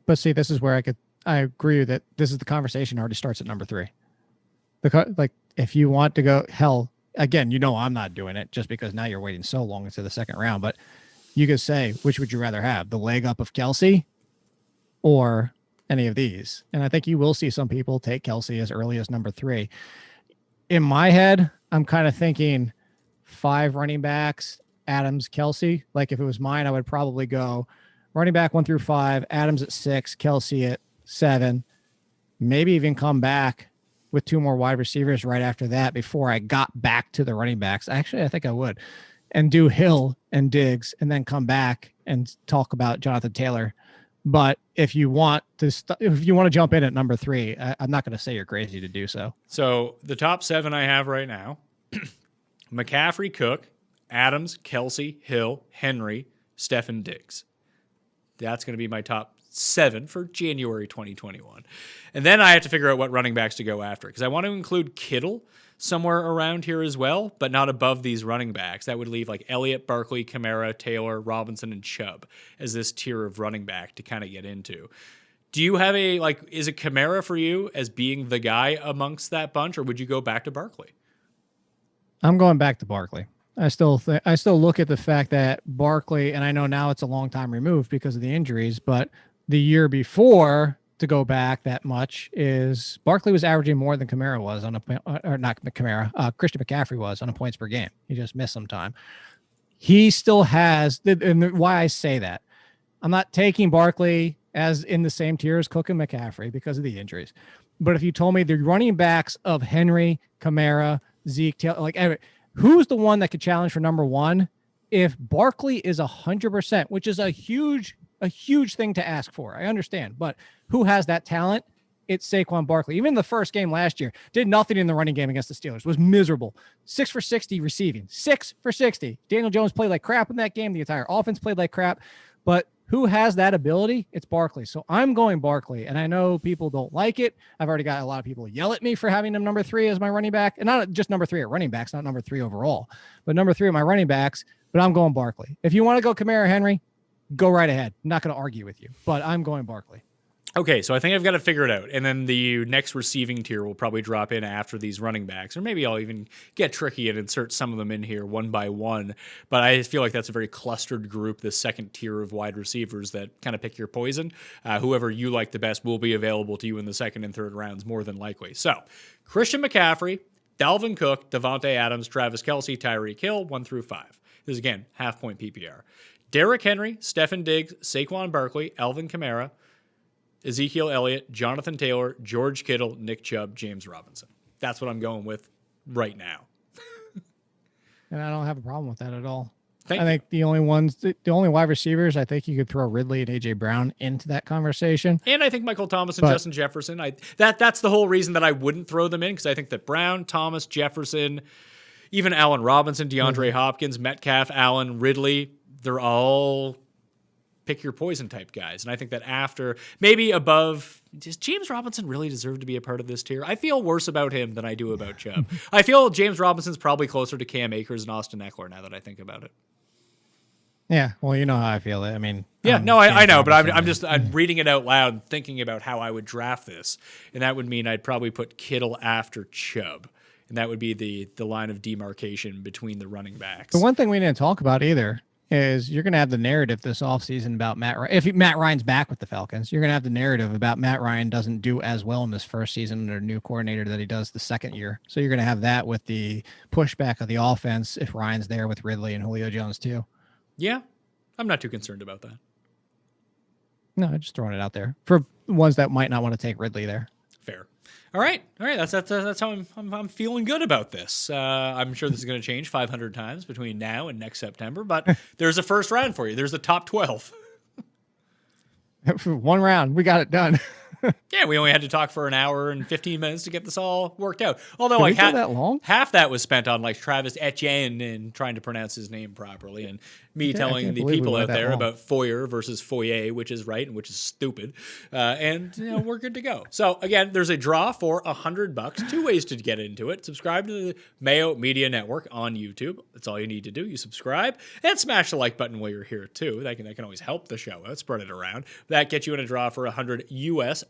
But see, this is where I agree that this is the conversation already starts at number 3. Like, if you want to go, hell, again, I'm not doing it just because now you're waiting so long into the second round, but you could say, which would you rather have, the leg up of Kelsey or any of these? And I think you will see some people take Kelsey as early as number 3. In my head, I'm kind of thinking 5 running backs, Adams, Kelsey. Like, if it was mine, I would probably go running back 1 through 5, Adams at 6, Kelsey at 7, maybe even come back with 2 more wide receivers right after that before I got back to the running backs. Actually, I think I would, and do Hill and Diggs and then come back and talk about Jonathan Taylor. But if you want to jump in at number 3, I'm not going to say you're crazy to do so. So the top 7 I have right now, McCaffrey, Cook, Adams, Kelsey, Hill, Henry, Stephen Diggs. That's going to be my top 7 for January 2021. And then I have to figure out what running backs to go after, because I want to include Kittle somewhere around here as well, but not above these running backs. That would leave like Elliott, Barkley, Kamara, Taylor, Robinson, and Chubb as this tier of running back to kind of get into. Do you have is it Kamara for you as being the guy amongst that bunch, or would you go back to Barkley? I'm going back to Barkley. I still look at the fact that Barkley, and I know now it's a long time removed because of the injuries, but the year before, to go back that much, is Barkley was averaging more than Kamara was Christian McCaffrey was on a points per game. He just missed some time. He still has, and why I say that, I'm not taking Barkley as in the same tier as Cook and McCaffrey because of the injuries. But if you told me the running backs of Henry, Kamara, Zeke, Taylor, who's the one that could challenge for number 1? If Barkley is 100%, which is a huge thing to ask for, I understand, but who has that talent? It's Saquon Barkley. Even the first game last year, did nothing in the running game against the Steelers, was miserable. 6 for 60 receiving, 6 for 60. Daniel Jones played like crap in that game. The entire offense played like crap, but who has that ability? It's Barkley. So I'm going Barkley, and I know people don't like it. I've already got a lot of people yell at me for having him number 3 as my running back, and not just number 3 at running backs, not number 3 overall, but number 3 at my running backs. But I'm going Barkley. If you want to go Kamara, Henry, go right ahead. I'm not going to argue with you, but I'm going Barkley. Okay, so I think I've got to figure it out. And then the next receiving tier will probably drop in after these running backs. Or maybe I'll even get tricky and insert some of them in here one by one. But I feel like that's a very clustered group, this second tier of wide receivers that kind of pick your poison. Whoever you like the best will be available to you in the second and third rounds, more than likely. So, Christian McCaffrey, Dalvin Cook, Devontae Adams, Travis Kelce, Tyreek Hill, 1 through 5. This is, again, half-point PPR. Derrick Henry, Stefan Diggs, Saquon Barkley, Alvin Kamara, Ezekiel Elliott, Jonathan Taylor, George Kittle, Nick Chubb, James Robinson. That's what I'm going with right now. And I don't have a problem with that at all. Thank I you. think the only wide receivers, I think you could throw Ridley and AJ Brown into that conversation. And I think Michael Thomas and Justin Jefferson. That's the whole reason that I wouldn't throw them in, because I think that Brown, Thomas, Jefferson, even Allen Robinson, DeAndre Hopkins, Metcalf, Allen, Ridley, they're all pick your poison type guys. And I think that after, maybe above, does James Robinson really deserve to be a part of this tier? I feel worse about him than I do about Chubb. I feel James Robinson's probably closer to Cam Akers and Austin Eckler now that I think about it. Yeah, well, you know how I feel. I mean, yeah, no, I know, but Robinson I'm reading it out loud, thinking about how I would draft this, and that would mean I'd probably put Kittle after Chubb, and that would be the line of demarcation between the running backs. The one thing we didn't talk about either is you're going to have the narrative this offseason about Matt Ryan. If Matt Ryan's back with the Falcons, you're going to have the narrative about Matt Ryan doesn't do as well in this first season under a new coordinator that he does the second year. So you're going to have that with the pushback of the offense if Ryan's there with Ridley and Julio Jones too. Yeah, I'm not too concerned about that. No, I'm just throwing it out there for ones that might not want to take Ridley there. Fair. All right. That's how I'm feeling good about this. I'm sure this is going to change 500 times between now and next September, but there's a first round for you. There's the top 12. For one round, we got it done. Yeah, we only had to talk for an hour and 15 minutes to get this all worked out. Although Did like we go that long? half that was spent on like Travis Etienne and trying to pronounce his name properly, and me I telling can't the believe we people went out that there long. about foyer versus foyer, which is right and which is stupid. And we're good to go. So again, there's a draw for $100. 2 ways to get into it. Subscribe to the Mayo Media Network on YouTube. That's all you need to do. You subscribe and smash the like button while you're here too. That can always help the show out. Spread it around. That gets you in a draw for $100 US.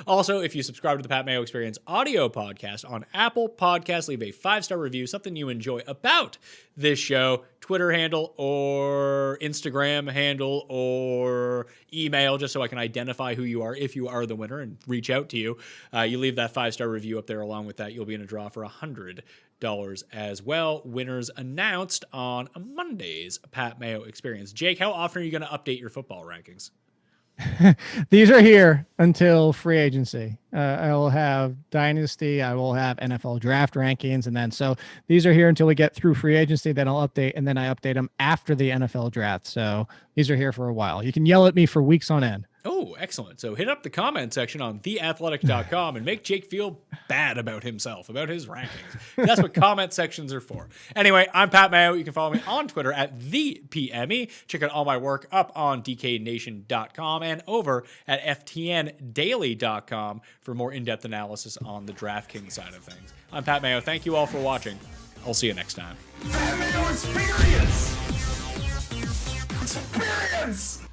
Also, if you subscribe to the Pat Mayo Experience audio podcast on Apple Podcasts, leave a 5-star review, something you enjoy about this show, Twitter handle or Instagram handle or email, just so I can identify who you are if you are the winner and reach out to you. You leave that 5-star review up there. Along with that, you'll be in a draw for $100 as well. Winners announced on Monday's Pat Mayo Experience. Jake, how often are you going to update your football rankings? These are here until free agency. I will have Dynasty. I will have NFL draft rankings. And then, so these are here until we get through free agency. Then I'll update. And then I update them after the NFL draft. So these are here for a while. You can yell at me for weeks on end. Oh, excellent. So hit up the comment section on theathletic.com and make Jake feel bad about himself, about his rankings. That's what comment sections are for. Anyway, I'm Pat Mayo. You can follow me on Twitter at ThePME. Check out all my work up on DKNation.com and over at FTNDaily.com for more in-depth analysis on the DraftKings side of things. I'm Pat Mayo. Thank you all for watching. I'll see you next time. Pat Mayo Experience! Experience!